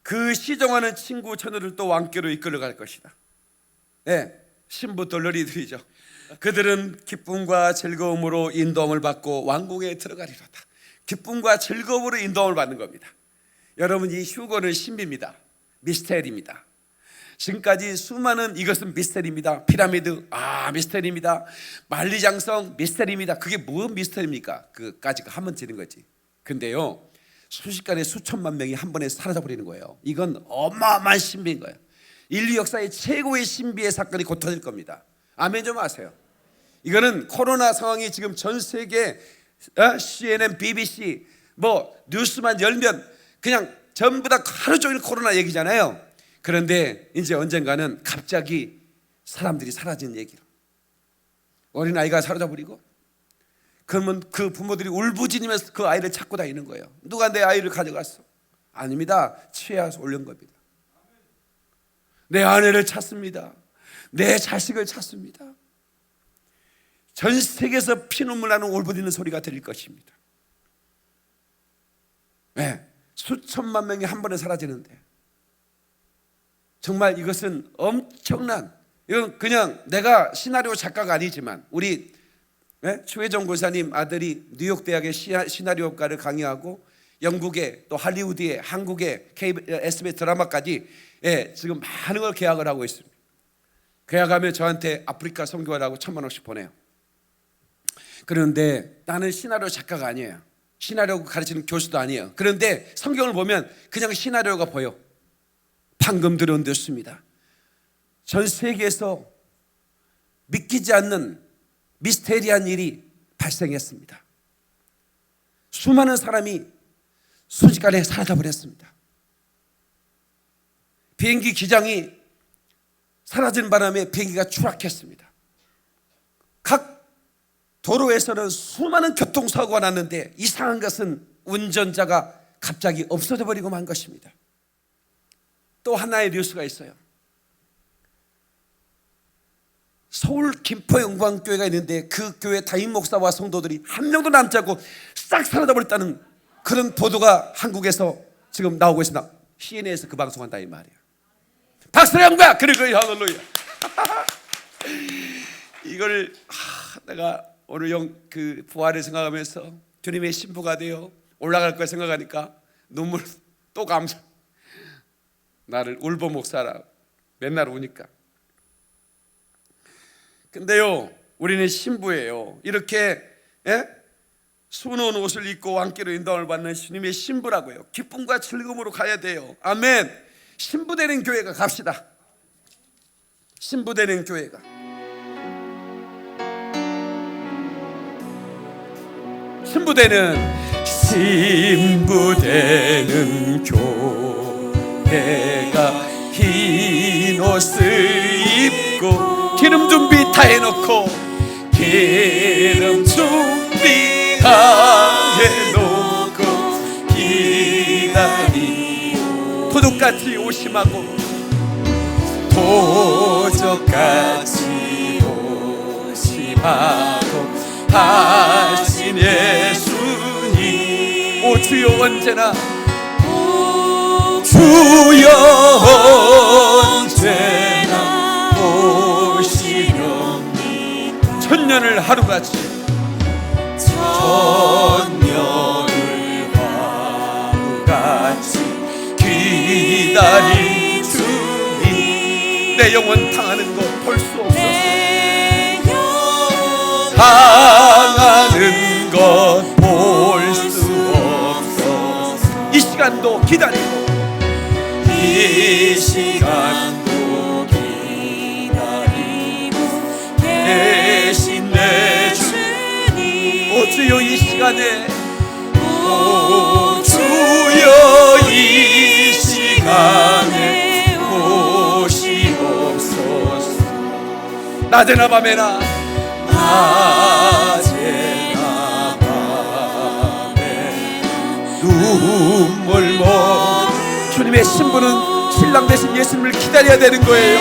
그 시정하는 친구 처녀들도 왕께로 이끌어갈 것이다. 예. 신부 돌러리들이죠. 그들은 기쁨과 즐거움으로 인도함을 받고 왕궁에 들어가리로다. 기쁨과 즐거움으로 인도함을 받는 겁니다. 여러분, 이 휴거는 신비입니다. 미스테리입니다. 지금까지 수많은, 이것은 미스테리입니다. 피라미드, 미스테리입니다. 만리장성, 미스테리입니다. 그게 뭔 미스테리입니까? 그까지 하면 되는 거지. 근데요, 순식간에 수천만 명이 한 번에 사라져버리는 거예요. 이건 어마어마한 신비인 거예요. 인류 역사의 최고의 신비의 사건이 곧 터질 겁니다. 아멘 좀 하세요. 이거는 코로나 상황이 지금 전 세계 CNN, BBC 뉴스만 열면 그냥 전부 다 하루 종일 코로나 얘기잖아요. 그런데 이제 언젠가는 갑자기 사람들이 사라지는 얘기로, 어린아이가 사라져버리고, 그러면 그 부모들이 울부짖으면서 그 아이를 찾고 다니는 거예요. 누가 내 아이를 가져갔어? 아닙니다. 취해서 올린 겁니다. 내 아내를 찾습니다. 내 자식을 찾습니다. 전 세계에서 피눈물 나는 울부짖는 소리가 들릴 것입니다. 네, 수천만 명이 한 번에 사라지는데, 정말 이것은 엄청난, 이건 그냥 내가 시나리오 작가가 아니지만 우리 추혜정 고사님 아들이 뉴욕 대학의 시나리오과를 강의하고 영국에 또 할리우드에 한국에 SBS 드라마까지 지금 많은 걸 계약을 하고 있습니다. 계약하면 저한테 아프리카 선교하라고 1,000만 원씩 보내요. 그런데 나는 시나리오 작가가 아니에요. 시나리오 가르치는 교수도 아니에요. 그런데 성경을 보면 그냥 시나리오가 보여. 방금 들은 뉴스입니다. 전 세계에서 믿기지 않는 미스테리한 일이 발생했습니다. 수많은 사람이 순식간에 사라져버렸습니다. 비행기 기장이 사라진 바람에 비행기가 추락했습니다. 각 도로에서는 수많은 교통사고가 났는데 이상한 것은 운전자가 갑자기 없어져 버리고 만 것입니다. 또 하나의 뉴스가 있어요. 서울 김포영광교회가 있는데 그 교회 담임 목사와 성도들이 한 명도 남지 않고 싹 사라져 버렸다는 그런 보도가 한국에서 지금 나오고 있습니다. CNN에서 그 방송한다 이 말이에요. 박수의 영광. 그리고 할렐루야. 이걸 내가 오늘 그 부활을 생각하면서 주님의 신부가 되어 올라갈 걸 생각하니까 눈물 또 감사. 나를 울보 목사라 맨날 우니까. 근데요, 우리는 신부예요. 이렇게 수놓은 옷을 입고 왕께로 인도함을 받는 주님의 신부라고요. 기쁨과 즐거움으로 가야 돼요. 아멘. 신부되는 교회가 갑시다. 신부되는 교회가. 신부되는 교회가 흰 옷을 입고 기름 준비 다 해놓고 기름 준비 다 해놓고 기다리 도둑같이 오심하고 도적같이 오심하고 하신 예수님 오 주여 언제나 주여 언제나 오시렵니다. 천년을 하루같이 천년을 하루같이 기다린 주님 내 영혼 당하는 것 볼 수 없어서 당하는 것 볼 수 없어서 이 시간도 기다리고 이 시간도 기다리고 계신 내 주님 오 주여 이 시간에 오 주여 이 시간에 오시옵소서 낮에나 밤에나 낮에나 밤에 눈물 먹 주님의 신부는 신랑 되신 예수님을 기다려야 되는 거예요.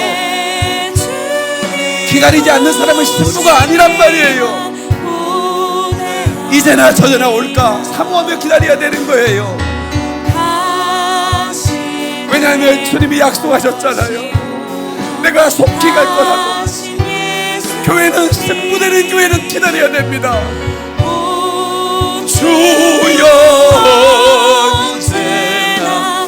기다리지 않는 사람은 신부가 아니란 말이에요. 이제나 저제나 올까 사모하며 기다려야 되는 거예요. 왜냐하면 주님이 약속하셨잖아요. 내가 속히 갈 거라고. 교회는 신부되는 교회는 기다려야 됩니다. 주여 언제나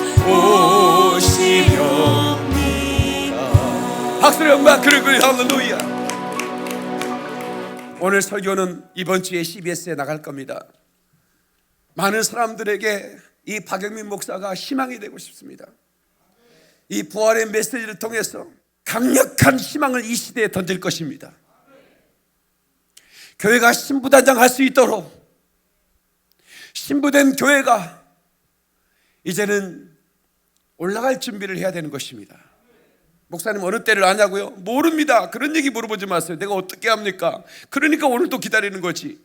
오시렵니다. 박수를 영광 그리고 할렐루야. 오늘 설교는 이번 주에 CBS에 나갈 겁니다. 많은 사람들에게 이 박영민 목사가 희망이 되고 싶습니다. 이 부활의 메시지를 통해서 강력한 희망을 이 시대에 던질 것입니다. 교회가 신부단장할 수 있도록 신부된 교회가 이제는 올라갈 준비를 해야 되는 것입니다. 목사님 어느 때를 아냐고요? 모릅니다. 그런 얘기 물어보지 마세요. 내가 어떻게 합니까? 그러니까 오늘 또 기다리는 거지.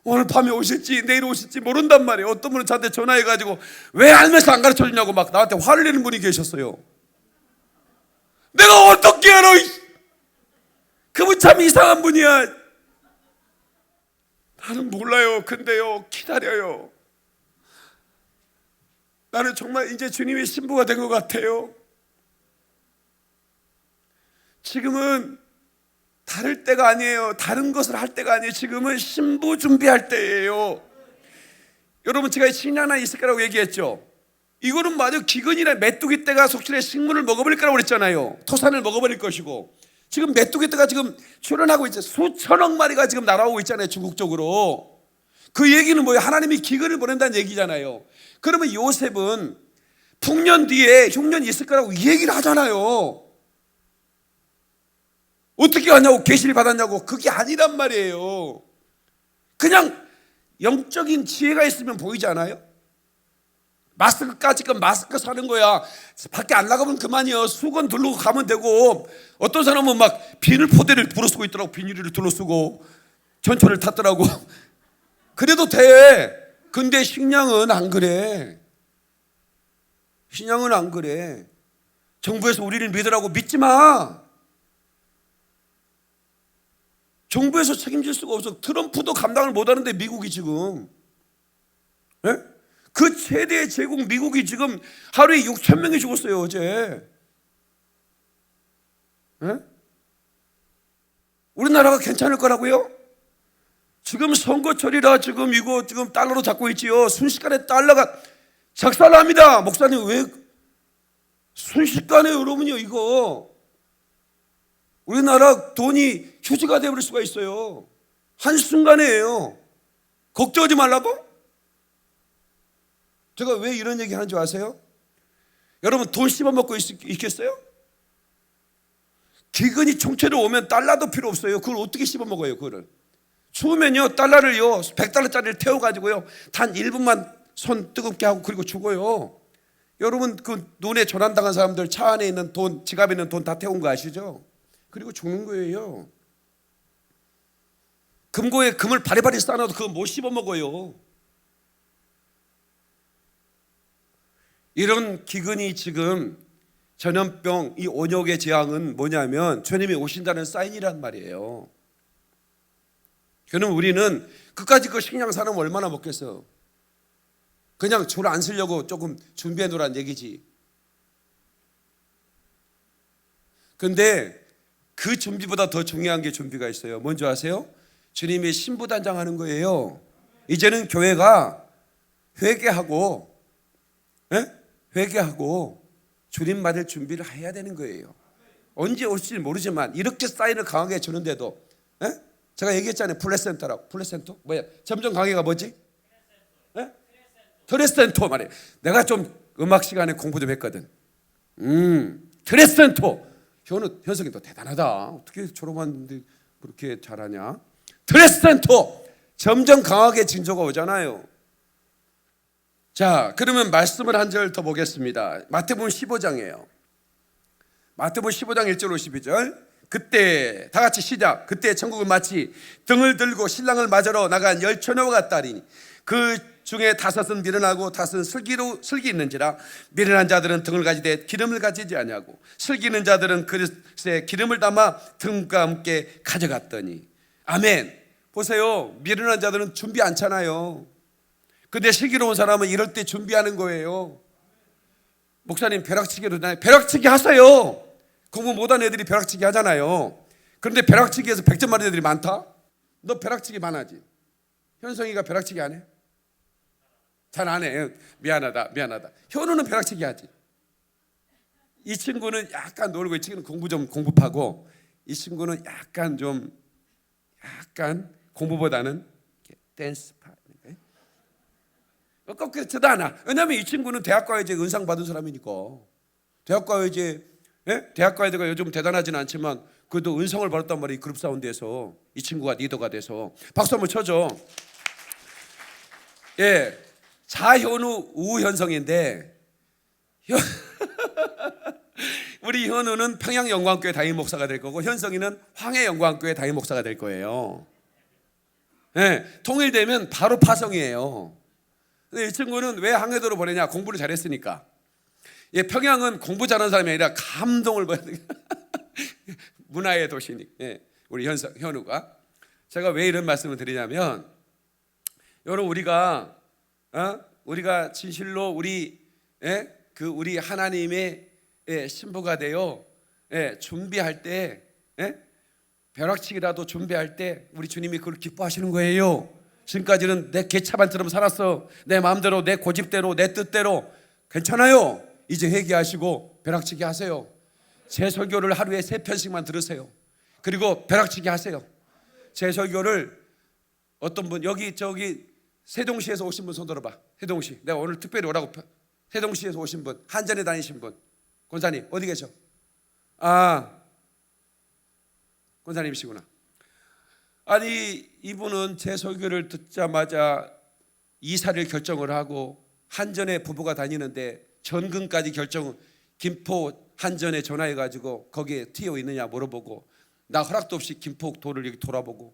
오늘 밤에 오실지 내일 오실지 모른단 말이에요. 어떤 분은 저한테 전화해가지고 왜 알면서 안 가르쳐주냐고 막 나한테 화를 내는 분이 계셨어요. 내가 어떻게 알아? 그분 참 이상한 분이야. 나는 몰라요. 근데요 기다려요. 나는 정말 이제 주님의 신부가 된 것 같아요. 지금은 다를 때가 아니에요. 다른 것을 할 때가 아니에요. 지금은 신부 준비할 때예요. 여러분 제가 식량나 있을 거라고 얘기했죠. 이거는 마저 기근이나 메뚜기 떼가 속실에 식물을 먹어버릴 거라고 그랬잖아요. 토산을 먹어버릴 것이고 지금 메뚜기 떼가 지금 출현하고 있죠. 수천억 마리가 지금 날아오고 있잖아요. 중국 쪽으로. 그 얘기는 뭐예요? 하나님이 기근을 보낸다는 얘기잖아요. 그러면 요셉은 풍년 뒤에 흉년이 있을 거라고 이 얘기를 하잖아요. 어떻게 하냐고 계시를 받았냐고. 그게 아니란 말이에요. 그냥 영적인 지혜가 있으면 보이지 않아요? 마스크까지 마스크 사는 거야. 밖에 안 나가면 그만이요. 수건 두르고 가면 되고. 어떤 사람은 막 비닐 포대를 불어쓰고 있더라고. 비닐을 둘러쓰고 전철을 탔더라고. 그래도 돼. 근데 식량은 안 그래. 신앙은 안 그래. 정부에서 우리를 믿으라고 믿지 마. 정부에서 책임질 수가 없어. 트럼프도 감당을 못하는데 미국이 지금 그 최대의 제국 미국이 지금 하루에 6천 명이 죽었어요 어제. 예? 우리나라가 괜찮을 거라고요? 지금 선거철이라 지금 이거 지금 달러로 잡고 있지요. 순식간에 달러가 작살납니다. 목사님 왜 순식간에 여러분요 이거 우리나라 돈이 휴지가 되어버릴 수가 있어요. 한순간에요. 걱정하지 말라고? 제가 왜 이런 얘기 하는 줄 아세요? 여러분 돈 씹어먹고 있겠어요? 기근이 총체로 오면 달러도 필요 없어요. 그걸 어떻게 씹어먹어요 그거를? 추우면요 달러를요 100달러짜리를 태워가지고요 단 1분만 손 뜨겁게 하고 그리고 죽어요. 여러분 그 눈에 조난당한 사람들 차 안에 있는 돈, 지갑에 있는 돈 다 태운 거 아시죠? 그리고 죽는 거예요. 금고에 금을 바리바리 쌓아놔도 그거 못 씹어먹어요. 이런 기근이 지금 전염병 이 온역의 재앙은 뭐냐면 주님이 오신다는 사인이란 말이에요. 그럼 우리는 그까짓 거 식량 사놓으면 얼마나 먹겠어? 그냥 줄 안 쓰려고 조금 준비해 놓으란 얘기지. 근데 그 준비보다 더 중요한 게 준비가 있어요. 뭔지 아세요? 주님이 신부단장하는 거예요. 이제는 교회가 회개하고 회개하고 주님 맞을 준비를 해야 되는 거예요. 언제 올지 모르지만 이렇게 사인을 강하게 주는데도 제가 얘기했잖아요. 플레센터라고. 플레센터? 뭐야? 점점 강의가 뭐지? 트레센토 말이에요. 내가 좀 음악 시간에 공부 좀 했거든. 트레센토. 현석이 너 대단하다. 어떻게 졸업하는데 그렇게 잘하냐? 트레센토. 점점 강하게 징조가 오잖아요. 자, 그러면 말씀을 한 절 더 보겠습니다. 마태복음 15장이에요. 마태복음 15장 1절 52절. 그때 다 같이 시작. 그때 천국은 마치 등을 들고 신랑을 맞으러 나간 열 처녀와 같다리니 그 중에 다섯은 미련하고 다섯은 슬기 있는지라. 미련한 자들은 등을 가지되 기름을 가지지 아니하고 슬기 있는 자들은 그릇에 기름을 담아 등과 함께 가져갔더니. 아멘. 보세요. 미련한 자들은 준비 않잖아요. 근데 슬기로운 사람은 이럴 때 준비하는 거예요. 목사님 벼락치기로 하잖아요. 벼락치기 하세요. 공부 못하는 애들이 벼락치기 하잖아요. 그런데 벼락치기에서 100점 맞은 애들이 많다? 너 벼락치기 많아지? 현성이가 벼락치기 안 해? 잘 안 해. 미안하다. 현우는 벼락치기 하지. 이 친구는 약간 놀고 이 친구는 공부하고 이 친구는 약간 공부보다는 댄스파. 그렇지도 않아. 왜냐하면 이 친구는 대학가요제 은상 받은 사람이니까. 대학가요제가 요즘 대단하지는 않지만 그래도 은상을 받았단 말이에요. 그룹 사운드에서 이 친구가 리더가 돼서 박수 한번 쳐줘. 예, 자현우 우현성인데 우리 현우는 평양영광교회 담임 목사가 될 거고 현성이는 황해영광교회 담임 목사가 될 거예요. 예, 통일되면 바로 파송이에요. 근데 이 친구는 왜 항해도로 보내냐? 공부를 잘했으니까. 예, 평양은 공부 잘하는 사람이 아니라 감동을 받는 문화의 도시니. 예, 우리 현우가. 제가 왜 이런 말씀을 드리냐면, 여러분 우리가 진실로 우리 하나님의 신부가 되어 준비할 때, 벼락치기라도 준비할 때 우리 주님이 그걸 기뻐하시는 거예요. 지금까지는 내 개차반처럼 살았어. 내 마음대로, 내 고집대로, 내 뜻대로. 괜찮아요. 이제 회개하시고 벼락치기 하세요. 제 설교를 하루에 3편씩만 들으세요. 그리고 벼락치기 하세요. 제 설교를 어떤 분 저기 세동시에서 오신 분 손 들어봐. 세동시. 내가 오늘 특별히 오라고. 세동시에서 오신 분, 한전에 다니신 분. 권사님 어디 계셔? 권사님이시구나. 아니 이분은 제 설교를 듣자마자 이사를 결정을 하고 한전에 부부가 다니는데 전근까지 김포 한전에 전화해가지고 거기에 튀어 있느냐 물어보고 나 허락도 없이 김포도를 여기 돌아보고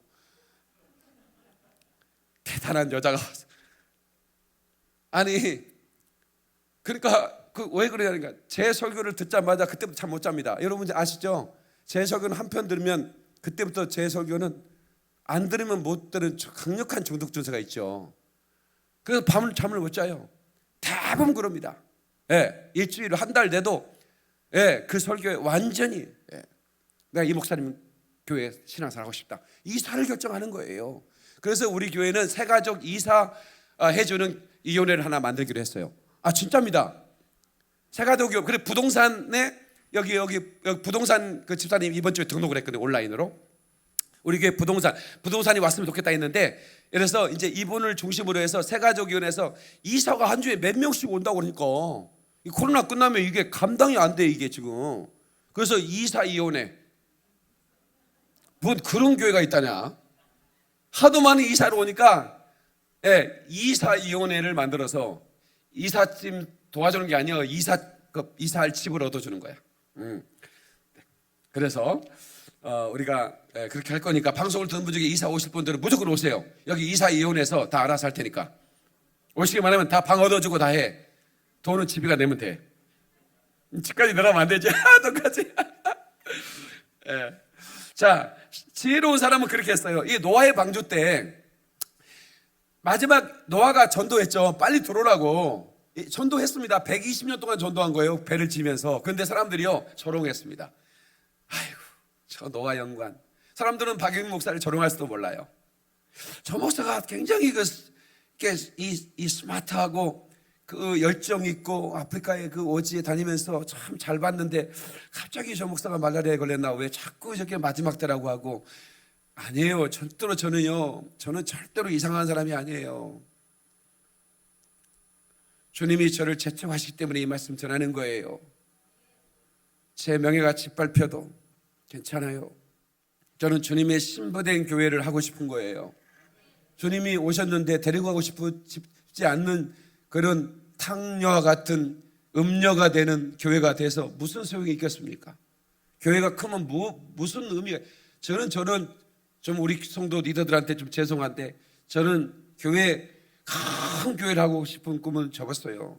대단한 여자가 왔어. 아니 그러니까 왜 그러냐니까 제 설교를 듣자마자 그때부터 잠 못 잡니다. 여러분 아시죠? 제 설교는 한 편 들으면 그때부터 제 설교는 안 들으면 못 들은 강력한 중독 증세가 있죠. 그래서 잠을 못 자요. 대부분 그럽니다. 일주일에 한 달 돼도 그 설교에 완전히 내가 이 목사님 교회 신앙생활 하고 싶다. 이사를 결정하는 거예요. 그래서 우리 교회는 새가족 이사 해주는 위원회를 하나 만들기로 했어요. 진짜입니다. 새가족이요. 그래 부동산에 여기 부동산 그 집사님 이번 주에 등록을 했거든요. 온라인으로. 우리 교회 부동산이 왔으면 좋겠다 했는데, 그래서 이제 이분을 중심으로 해서 새가족위원회에서 이사가 한 주에 몇 명씩 온다고 그러니까 이 코로나 끝나면 이게 감당이 안 돼, 이게 지금. 그래서 이사위원회, 뭔 그런 교회가 있다냐. 하도 많은 이사를 오니까 이사위원회를 만들어서 이삿짐 도와주는 게 아니라 이사할 집을 얻어주는 거야. 그래서 우리가 그렇게 할 거니까 방송을 듣는 분 중에 이사 오실 분들은 무조건 오세요. 여기 이사위원회에서 다 알아서 할 테니까 오시기만 하면 다 방 얻어주고 다 해. 돈은 집이가 내면 돼. 집까지 내라면 안 되지. 똑같이. 자, 지혜로운 사람은 그렇게 했어요. 이 노아의 방주 때 마지막 노아가 전도했죠. 빨리 들어오라고. 전도했습니다. 120년 동안 전도한 거예요. 배를 지면서. 그런데 사람들이요 조롱했습니다. 아이고, 저 노아 연관. 사람들은 박영민 목사를 조롱할지도 몰라요. 저 목사가 굉장히 이 스마트하고 그 열정 있고 아프리카의 그 오지에 다니면서 참 잘 봤는데 갑자기 저 목사가 말라리아에 걸렸나, 왜 자꾸 저렇게 마지막 때라고 하고. 아니에요. 저는 절대로 이상한 사람이 아니에요. 주님이 저를 채택하시기 때문에 이 말씀 전하는 거예요. 제 명예가 짓밟혀도 괜찮아요. 저는 주님의 신부된 교회를 하고 싶은 거예요. 주님이 오셨는데 데리고 가고 싶지 않는 그런 탕녀와 같은 음녀가 되는 교회가 돼서 무슨 소용이 있겠습니까? 교회가 크면 무슨 의미가. 저는 좀 우리 성도 리더들한테 좀 죄송한데, 저는 큰 교회를 하고 싶은 꿈은 접었어요.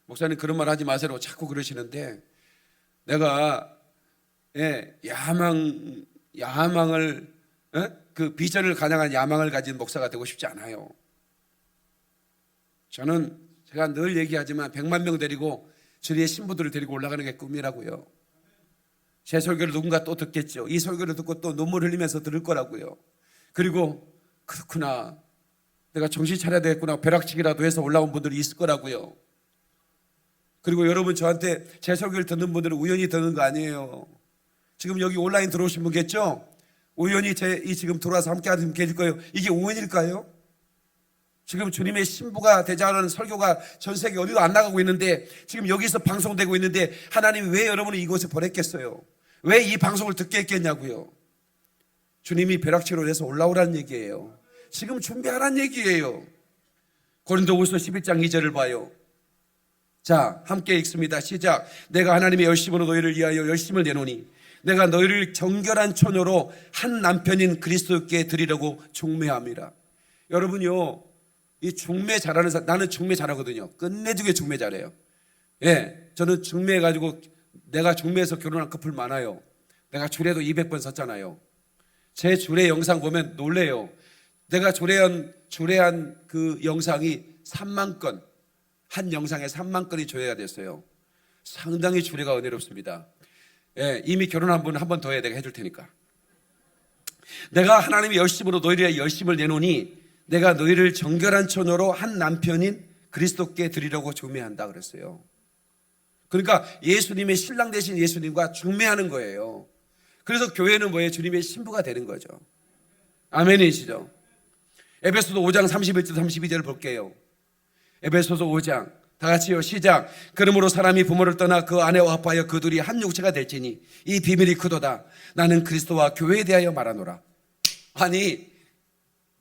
목사님 그런 말 하지 마세요 자꾸 그러시는데, 내가 야망을 그 비전을 가장한 야망을 가진 목사가 되고 싶지 않아요. 저는 제가 늘 얘기하지만 100만 명 데리고 주리의 신부들을 데리고 올라가는 게 꿈이라고요. 제 설교를 누군가 또 듣겠죠. 이 설교를 듣고 또 눈물 흘리면서 들을 거라고요. 그리고 그렇구나, 내가 정신 차려야 되겠구나, 벼락치기라도 해서 올라온 분들이 있을 거라고요. 그리고 여러분, 저한테 제 설교를 듣는 분들은 우연히 듣는 거 아니에요. 지금 여기 온라인 들어오신 분겠죠? 우연히 지금 들어와서 함께 하는 분 계실 거예요. 이게 우연일까요? 지금 주님의 신부가 되자는 설교가 전 세계 어디도 안 나가고 있는데, 지금 여기서 방송되고 있는데 하나님이 왜 여러분을 이곳에 보냈겠어요? 왜 이 방송을 듣게 했겠냐고요? 주님이 벼락치기로 해서 올라오라는 얘기예요. 지금 준비하라는 얘기예요. 고린도후서 11장 2절을 봐요. 자, 함께 읽습니다. 시작. 내가 하나님의 열심으로 너희를 위하여 열심을 내노니 내가 너희를 정결한 처녀로 한 남편인 그리스도께 드리려고 중매함이라. 여러분요, 이 중매 잘하는 사람, 나는 중매 잘하거든요. 끝내주게 중매 잘해요. 저는 중매해가지고, 내가 중매해서 결혼한 커플 많아요. 내가 주례도 200번 섰잖아요. 제 주례 영상 보면 놀래요. 내가 주례한 그 영상이 3만 건, 한 영상에 3만 건이 조회가 됐어요. 상당히 주례가 은혜롭습니다. 이미 결혼한 분은 한 번 더 해야 내가 해줄 테니까. 내가 하나님의 열심으로 너희를 열심을 내노니 내가 너희를 정결한 처녀로 한 남편인 그리스도께 드리려고 중매한다 그랬어요. 그러니까 예수님의 신랑 되신 예수님과 중매하는 거예요. 그래서 교회는 뭐예요? 주님의 신부가 되는 거죠. 아멘이시죠? 에베소서 5장 31절 32절을 볼게요. 에베소서 5장 다 같이요. 시작. 그러므로 사람이 부모를 떠나 그 아내와 합하여 그 둘이 한 육체가 될지니 이 비밀이 크도다. 나는 그리스도와 교회에 대하여 말하노라. 아니,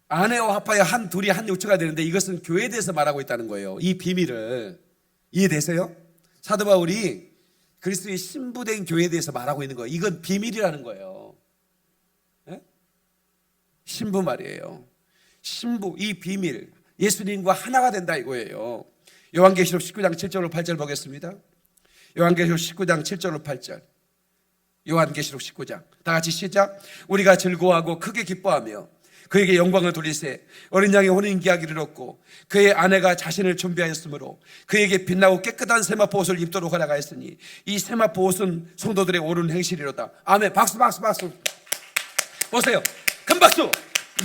아내와 합하여 둘이 한 육체가 되는데 이것은 교회에 대해서 말하고 있다는 거예요. 이 비밀을 이해되세요? 사도 바울이 그리스도의 신부된 교회에 대해서 말하고 있는 거예요. 이건 비밀이라는 거예요. 신부 말이에요. 신부, 이 비밀, 예수님과 하나가 된다 이거예요. 요한계시록 19장 7절로 8절 보겠습니다. 요한계시록 19장 7절로 8절. 요한계시록 19장 다 같이 시작. 우리가 즐거워하고 크게 기뻐하며 그에게 영광을 돌리세. 어린 양의 혼인계약을 이뤘고 그의 아내가 자신을 준비하였으므로 그에게 빛나고 깨끗한 세마포 옷을 입도록 허락하였으니 이 세마포 옷은 성도들의 옳은 행실이로다. 아멘. 박수 박수 박수. 보세요. 큰 박수.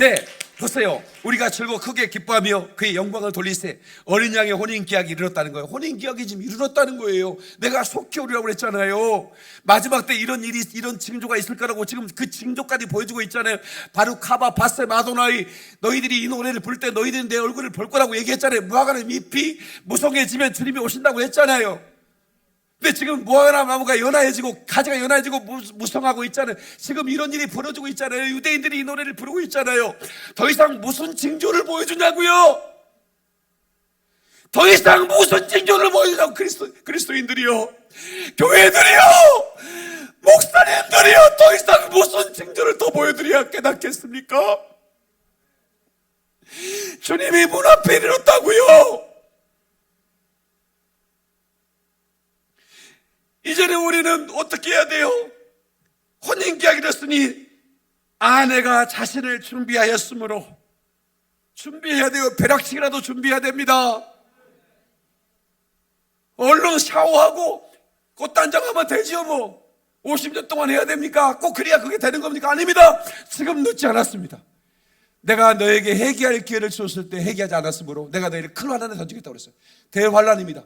네, 보세요. 우리가 즐거워 크게 기뻐하며 그의 영광을 돌리세. 어린 양의 혼인계약이 이르렀다는 거예요. 혼인계약이 지금 이르렀다는 거예요. 내가 속히 오리라고 그랬잖아요. 마지막 때 이런 일이, 이런 징조가 있을 거라고 지금 그 징조까지 보여주고 있잖아요. 바로 카바 바세 마도나이, 너희들이 이 노래를 부를 때 너희들은 내 얼굴을 볼 거라고 얘기했잖아요. 무화과는 잎이 무성해지면 주님이 오신다고 했잖아요. 근데 지금 무화과 나무가 연화해지고 가지가 연화해지고 무성하고 있잖아요. 지금 이런 일이 벌어지고 있잖아요. 유대인들이 이 노래를 부르고 있잖아요. 더 이상 무슨 징조를 보여주냐고요? 더 이상 무슨 징조를 보여주냐고. 그리스도인들이요, 교회들이요, 목사님들이요, 더 이상 무슨 징조를 더 보여드려야 깨닫겠습니까? 주님이 문 앞에 이르렀다고요. 이제는 우리는 어떻게 해야 돼요? 혼인계약이 었으니 아내가 자신을 준비하였으므로 준비해야 돼요. 벼락치기라도 준비해야 됩니다. 얼른 샤워하고 꽃단장하면 되지요. 뭐 50년 동안 해야 됩니까? 꼭 그래야 그게 되는 겁니까? 아닙니다. 지금 늦지 않았습니다. 내가 너에게 회개할 기회를 주었을 때 회개하지 않았으므로 내가 너희를 큰 환난에 던지겠다고 그랬어요. 대환란입니다.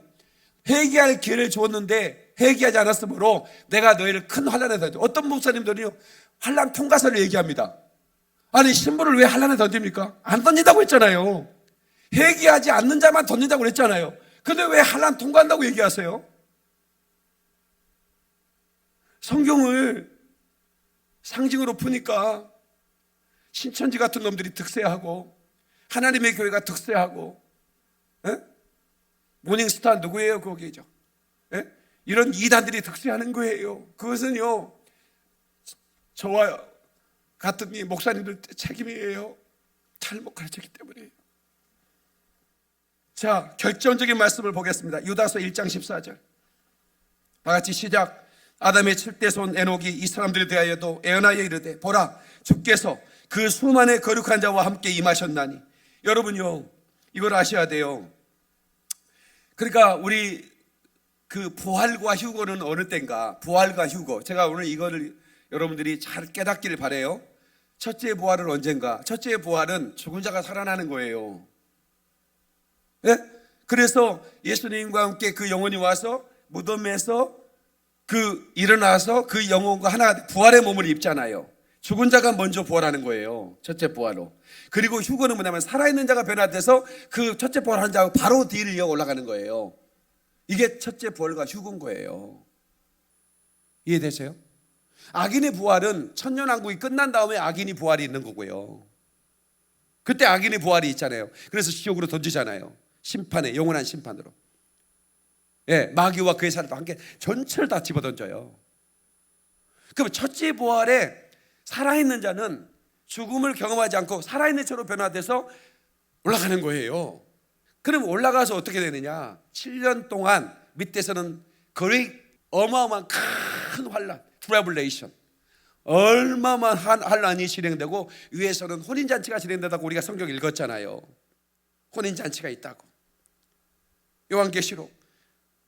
회개할 기회를 주었는데 회개하지 않았으므로 내가 너희를 큰 환난에 던져. 어떤 목사님들이요, 환난 통과서를 얘기합니다. 아니, 신부를 왜 환난에 던집니까? 안 던진다고 했잖아요. 회개하지 않는 자만 던진다고 그랬잖아요. 근데 왜 환난 통과한다고 얘기하세요? 성경을 상징으로 푸니까 신천지 같은 놈들이 득세하고 하나님의 교회가 득세하고, 모닝스타 누구예요? 거기죠. 이런 이단들이 득세하는 거예요. 그것은요, 저와 같은 이 목사님들 책임이에요. 잘못 가르쳤기 때문에요. 자, 결정적인 말씀을 보겠습니다. 유다서 1장 14절. 다같이 시작. 아담의 7대 손 에녹이 이 사람들에 대하여도 애언하여 이르되 보라, 주께서 그 수만의 거룩한 자와 함께 임하셨나니. 여러분요, 이걸 아셔야 돼요. 그러니까 우리 그 부활과 휴거는 어느 때인가? 부활과 휴거. 제가 오늘 이거를 여러분들이 잘 깨닫기를 바라요. 첫째 부활은 언젠가? 첫째 부활은 죽은 자가 살아나는 거예요. 예? 그래서 예수님과 함께 그 영혼이 와서 무덤에서 일어나서 그 영혼과 하나 부활의 몸을 입잖아요. 죽은 자가 먼저 부활하는 거예요. 첫째 부활로. 그리고 휴거는 뭐냐면 살아있는 자가 변화돼서 그 첫째 부활한 자하고 바로 뒤를 이어 올라가는 거예요. 이게 첫째 부활과 휴거인 거예요. 이해되세요? 악인의 부활은 천년왕국이 끝난 다음에 악인이 부활이 있는 거고요. 그때 악인의 부활이 있잖아요. 그래서 지옥으로 던지잖아요. 심판에, 영원한 심판으로. 예, 마귀와 그의 사람과 함께 전체를 다 집어던져요. 그럼 첫째 부활에 살아있는 자는 죽음을 경험하지 않고 살아있는 채로 변화돼서 올라가는 거예요. 그럼 올라가서 어떻게 되느냐? 7년 동안 밑에서는 거의 어마어마한 큰 환란, 트러블레이션, 얼마만 환란이 실행되고 위에서는 혼인잔치가 진행되다고 우리가 성경 읽었잖아요. 혼인잔치가 있다고. 요한계시록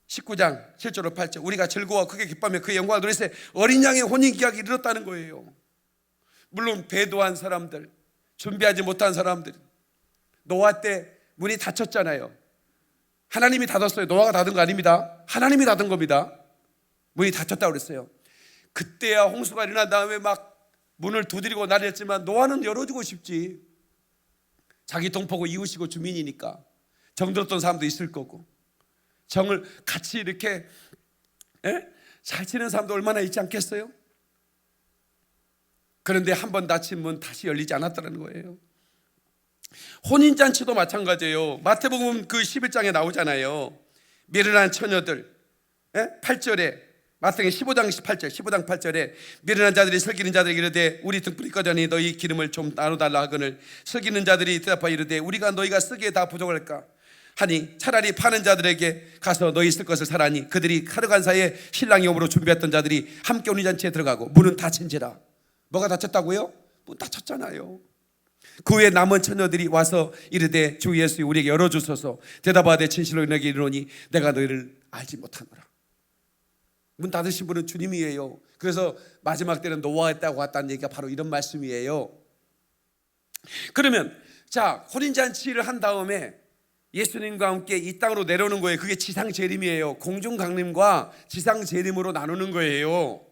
19장 7절로 8절. 우리가 즐거워 크게 기뻐하며 그의 영광을 누리세. 어린 양의 혼인계약이 이르렀다는 거예요. 물론 배도한 사람들, 준비하지 못한 사람들, 노아 때 문이 닫혔잖아요. 하나님이 닫았어요. 노아가 닫은 거 아닙니다. 하나님이 닫은 겁니다. 문이 닫혔다고 그랬어요. 그때야 홍수가 일어난 다음에 막 문을 두드리고 난리했지만 노아는 열어주고 싶지. 자기 동포고 이웃이고 주민이니까 정들었던 사람도 있을 거고, 정을 같이 이렇게 잘 지내는 사람도 얼마나 있지 않겠어요? 그런데 한 번 닫힌 문 다시 열리지 않았다는 거예요. 혼인잔치도 마찬가지예요. 마태복음 그 11장에 나오잖아요. 미련한 처녀들, 8절에, 마태복음 15장 8절, 15장 8절에 미련한 자들이 슬기는 자들에게 이르되 우리 등불이 꺼져니 너희 기름을 좀 나눠달라 하거늘 슬기는 자들이 대답하여 이르되 우리가 너희가 쓰기에 다 부족할까 하니 차라리 파는 자들에게 가서 너희 쓸 것을 사라니 그들이 하루간 사이에 신랑이 오므로 준비했던 자들이 함께 혼인잔치에 들어가고 문은 닫힌지라. 뭐가 닫혔다고요? 문 닫혔잖아요. 그 후에 남은 처녀들이 와서 이르되 주 예수 우리에게 열어주소서. 대답하되 진실로 너에게 이르노니 내가 너희를 알지 못하노라. 문 닫으신 분은 주님이에요. 그래서 마지막 때는 노아했다고 왔다는 얘기가 바로 이런 말씀이에요. 그러면 자, 혼인잔치를 한 다음에 예수님과 함께 이 땅으로 내려오는 거예요. 그게 지상재림이에요. 공중강림과 지상재림으로 나누는 거예요.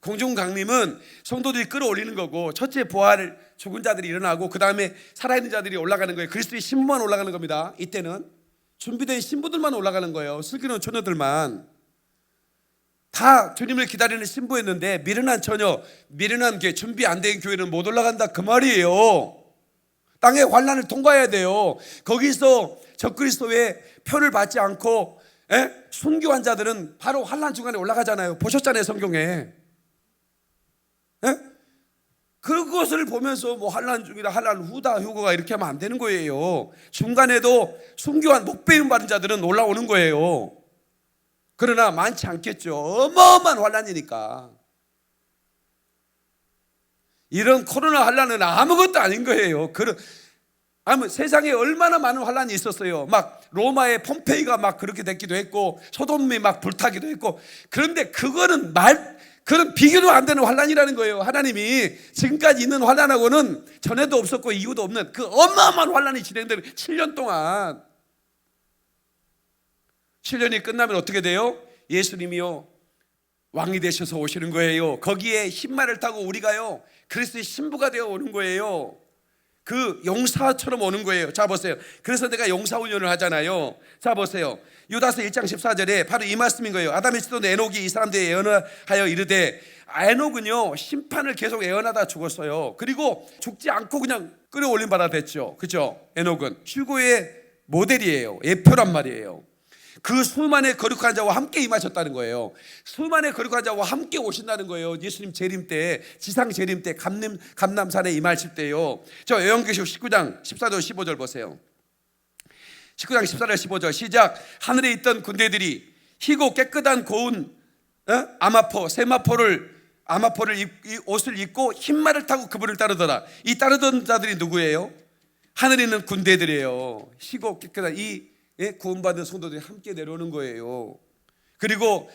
공중강림은 성도들이 끌어올리는 거고, 첫째 부활, 죽은 자들이 일어나고 그 다음에 살아있는 자들이 올라가는 거예요. 그리스도의 신부만 올라가는 겁니다. 이때는 준비된 신부들만 올라가는 거예요. 슬기로운 처녀들만. 다 주님을 기다리는 신부였는데 미련한 처녀, 미련한 교회, 준비 안 된 교회는 못 올라간다 그 말이에요. 땅의 환난을 통과해야 돼요. 거기서 적그리스도의 표를 받지 않고 순교한 자들은 바로 환난 중간에 올라가잖아요. 보셨잖아요, 성경에. 그것을 보면서 뭐 환난 중이다, 환난 후다, 휴거가 이렇게 하면 안 되는 거예요. 중간에도 순교한 못 배운 받은 자들은 올라오는 거예요. 그러나 많지 않겠죠. 어마어마한 환난이니까. 이런 코로나 환난은 아무것도 아닌 거예요. 세상에 얼마나 많은 환난이 있었어요. 막 로마의 폼페이가 막 그렇게 됐기도 했고, 소돔이 막 불타기도 했고. 그런데 그거는 그런 비교도 안 되는 환난이라는 거예요. 하나님이 지금까지 있는 환난하고는 전에도 없었고 이후도 없는 그 어마어마한 환난이 진행되는 7년 동안. 7년이 끝나면 어떻게 돼요? 예수님이요 왕이 되셔서 오시는 거예요. 거기에 흰말을 타고 우리가요 그리스도의 신부가 되어 오는 거예요. 그 용사처럼 오는 거예요. 자 보세요. 그래서 내가 용사훈련을 하잖아요. 자 보세요. 유다서 1장 14절에 바로 이 말씀인 거예요. 아담의 시돈 에녹이 이 사람들에 예언하여 이르되, 에녹은요 심판을 계속 예언하다 죽었어요. 그리고 죽지 않고 그냥 끌어올림 받아 됐죠. 그죠? 에녹은 휴거의 모델이에요. 예표란 말이에요. 그 수만의 거룩한 자와 함께 임하셨다는 거예요. 수만의 거룩한 자와 함께 오신다는 거예요. 예수님 재림 때, 지상 재림 때, 감남산에 임하실 때요. 저 요한계시록 19장 14절 15절 보세요. 19장 14절 15절 시작. 하늘에 있던 군대들이 희고 깨끗한 고운 아마포 세마포를 옷을 입고 흰말을 타고 그분을 따르더라. 이 따르던 자들이 누구예요? 하늘에 있는 군대들이에요. 희고 깨끗한 이 구원받은 성도들이 함께 내려오는 거예요. 그리고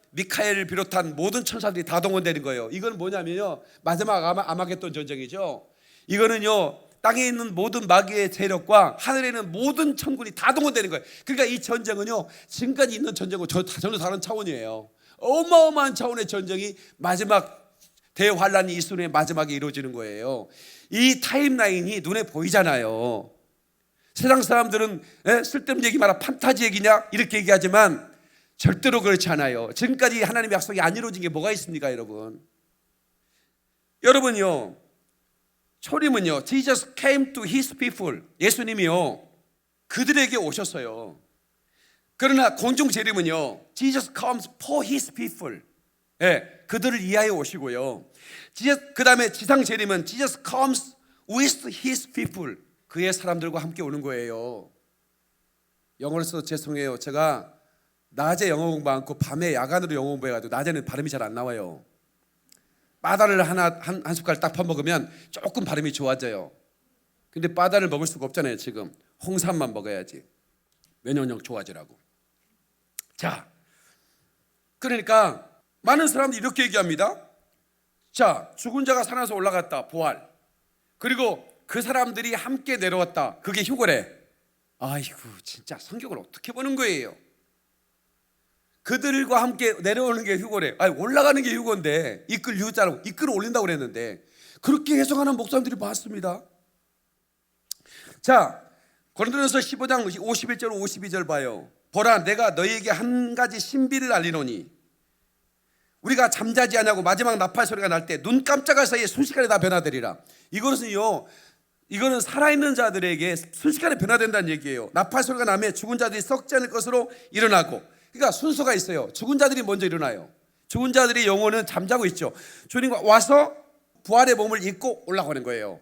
미카엘을 비롯한 모든 천사들이 다 동원되는 거예요. 이건 뭐냐면요 마지막 아마겟돈 전쟁이죠. 이거는요 땅에 있는 모든 마귀의 세력과 하늘에 있는 모든 천군이 다 동원되는 거예요. 그러니까 이 전쟁은요 지금까지 있는 전쟁과 전혀 다른 차원이에요. 어마어마한 차원의 전쟁이 마지막 대환란이 있은 후에 마지막에 이루어지는 거예요. 이 타임라인이 눈에 보이잖아요. 세상 사람들은 쓸데없는 얘기 말아 판타지 얘기냐 이렇게 얘기하지만 절대로 그렇지 않아요. 지금까지 하나님의 약속이 안 이루어진 게 뭐가 있습니까, 여러분? 여러분요 초림은요 Jesus came to his people. 예수님이요 그들에게 오셨어요. 그러나 공중 재림은요 Jesus comes for his people. 그들을 위하여 오시고요. 그 다음에 지상 재림은 Jesus comes with his people. 그의 사람들과 함께 오는 거예요. 영어를 써서 죄송해요. 제가 낮에 영어 공부 않고 밤에 야간으로 영어 공부해가지고 낮에는 발음이 잘 안 나와요. 바다를 한 숟갈 딱 퍼먹으면 조금 발음이 좋아져요. 근데 바다를 먹을 수가 없잖아요. 지금 홍삼만 먹어야지 면역력 좋아지라고. 자, 그러니까 많은 사람들이 이렇게 얘기합니다. 자, 죽은 자가 살아서 올라갔다, 부활. 그리고 그 사람들이 함께 내려왔다. 그게 휴거래. 아이고 진짜 성경을 어떻게 보는 거예요? 그들과 함께 내려오는 게 휴거래. 올라가는 게 휴거인데 이끌 유자라고 이끌어 올린다고 그랬는데 그렇게 해석하는 목사님들이 많습니다. 자, 고린도전서 15장 51절 52절 봐요. 보라 내가 너희에게 한 가지 신비를 알리노니 우리가 잠자지 않냐고 마지막 나팔 소리가 날 때 눈 깜짝할 사이에 순식간에 다 변화되리라. 이거는 살아있는 자들에게 순식간에 변화된다는 얘기예요. 나팔 소리가 나면 죽은 자들이 썩지 않을 것으로 일어나고, 그러니까 순서가 있어요. 죽은 자들이 먼저 일어나요. 죽은 자들의 영혼은 잠자고 있죠. 주님과 와서 부활의 몸을 입고 올라가는 거예요.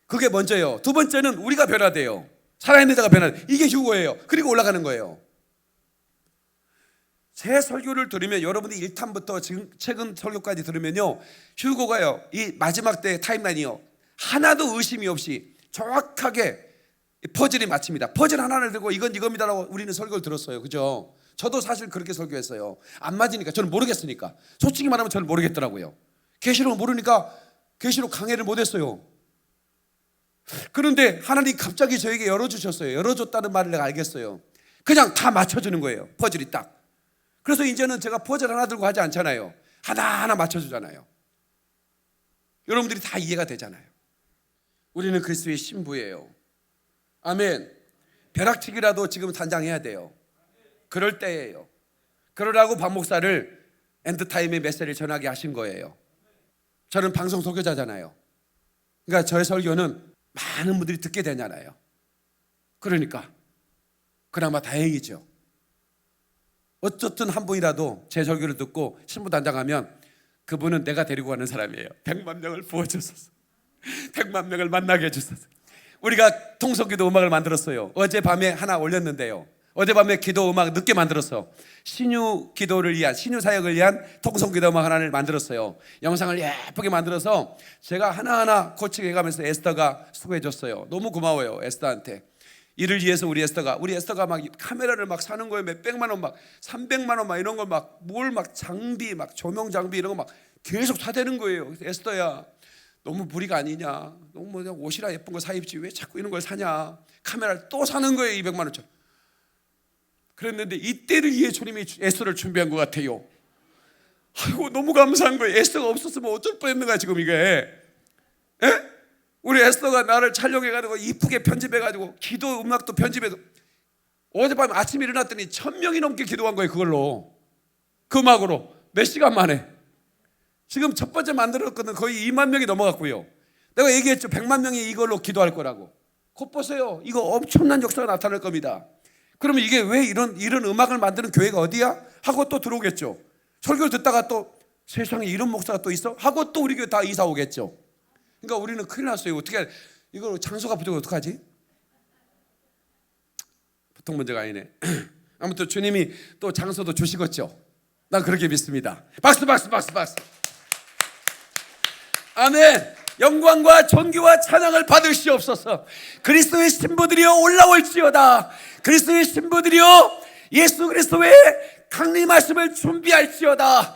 그게 먼저예요. 두 번째는 우리가 변화돼요. 살아있는 자가 변화돼요. 이게 휴거예요. 그리고 올라가는 거예요. 제 설교를 들으면 여러분이 1탄부터 지금 최근 설교까지 들으면요 휴거가요 이 마지막 때 타임라인이요 하나도 의심이 없이 정확하게 퍼즐이 맞춥니다. 퍼즐 하나를 들고 이건 이겁니다라고 우리는 설교를 들었어요. 그죠? 저도 사실 그렇게 설교했어요. 안 맞으니까, 저는 모르겠으니까. 솔직히 말하면 저는 모르겠더라고요. 계시록을 모르니까 계시록 강해를 못했어요. 그런데 하나님이 갑자기 저에게 열어주셨어요. 열어줬다는 말을 내가 알겠어요. 그냥 다 맞춰주는 거예요. 퍼즐이 딱. 그래서 이제는 제가 퍼즐 하나 들고 하지 않잖아요. 하나하나 맞춰주잖아요. 여러분들이 다 이해가 되잖아요. 우리는 그리스도의 신부예요. 아멘. 벼락치기라도 지금 단장해야 돼요. 그럴 때예요. 그러라고 박 목사를 엔드타임의 메시지를 전하게 하신 거예요. 저는 방송 소개자잖아요. 그러니까 저의 설교는 많은 분들이 듣게 되잖아요. 그러니까 그나마 다행이죠. 어쨌든 한 분이라도 제 설교를 듣고 신부 단장하면 그분은 내가 데리고 가는 사람이에요. 100만 명을 부어주소서. 100만 명을 만나게 해주소서. 우리가 통성기도 음악을 만들었어요. 어젯밤에 하나 올렸는데요. 어젯밤에 기도 음악 늦게 만들었어. 신유 기도를 위한, 신유 사역을 위한 통성기도 음악 하나를 만들었어요. 영상을 예쁘게 만들어서 제가 하나하나 코치게 해가면서 에스더가 수고해줬어요. 너무 고마워요, 에스더한테. 이를 위해서 우리 에스더가 막 카메라를 막 사는 거예요. 몇 백만 원, 막 300만 원 막 이런 거 막 뭘 막 장비, 막 조명 장비 이런 거 막 계속 사대는 거예요. 에스더야, 너무 무리가 아니냐? 너무 그냥 옷이라 예쁜 거 사 입지 왜 자꾸 이런 걸 사냐? 카메라를 또 사는 거예요. 200만 원짜리. 그랬는데 이때를 위해 주님이 에스더를 준비한 것 같아요. 아이고 너무 감사한 거예요. 에스더가 없었으면 어쩔 뻔했는가 지금 이게. 에? 우리 에스더가 나를 촬영해가지고 이쁘게 편집해가지고 기도 음악도 편집해서 어젯밤 아침에 일어났더니 1000명이 넘게 기도한 거예요. 그걸로, 그 음악으로 몇 시간 만에. 지금 첫 번째 만들었거든. 거의 2만 명이 넘어갔고요. 내가 얘기했죠. 100만 명이 이걸로 기도할 거라고. 곧 보세요. 이거 엄청난 역사가 나타날 겁니다. 그러면 이게 왜 이런 음악을 만드는 교회가 어디야? 하고 또 들어오겠죠. 설교를 듣다가 또 세상에 이런 목사가 또 있어? 하고 또 우리 교회 다 이사 오겠죠. 그러니까 우리는 큰일 났어요. 어떻게, 이거 장소가 부족해 어떡하지? 보통 문제가 아니네. 아무튼 주님이 또 장소도 주시겠죠. 난 그렇게 믿습니다. 박수 박수 박수 박수. 아멘. 영광과 존귀와 찬양을 받으시옵소서. 그리스도의 신부들이여 올라올지어다. 그리스도의 신부들이여 예수 그리스도의 강림하심을 준비할지어다.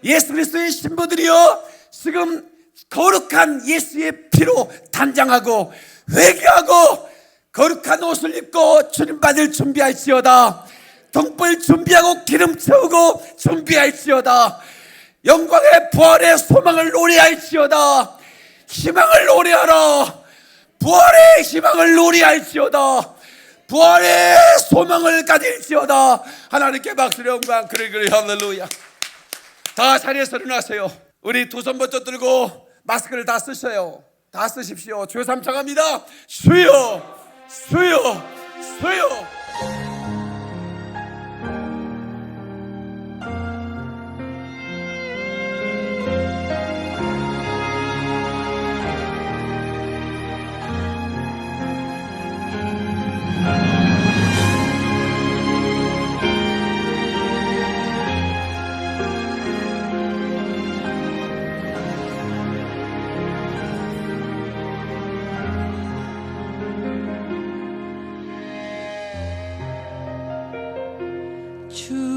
예수 그리스도의 신부들이여 지금 거룩한 예수의 피로 단장하고 회개하고 거룩한 옷을 입고 주님 받을 준비할지어다. 등불 준비하고 기름 채우고 준비할지어다. 영광의 부활의 소망을 노래할지어다. 희망을 노래하라. 부활의 희망을 노래할지어다. 부활의 소망을 가질지어다. 하나님께 박수를 영광. 그래 할렐루야. 다 자리에서 일어나세요. 우리 두 손 번쩍 들고 마스크를 다 쓰셔요. 다 쓰십시오. 주여 삼창합니다. 주여 주여 주여. 주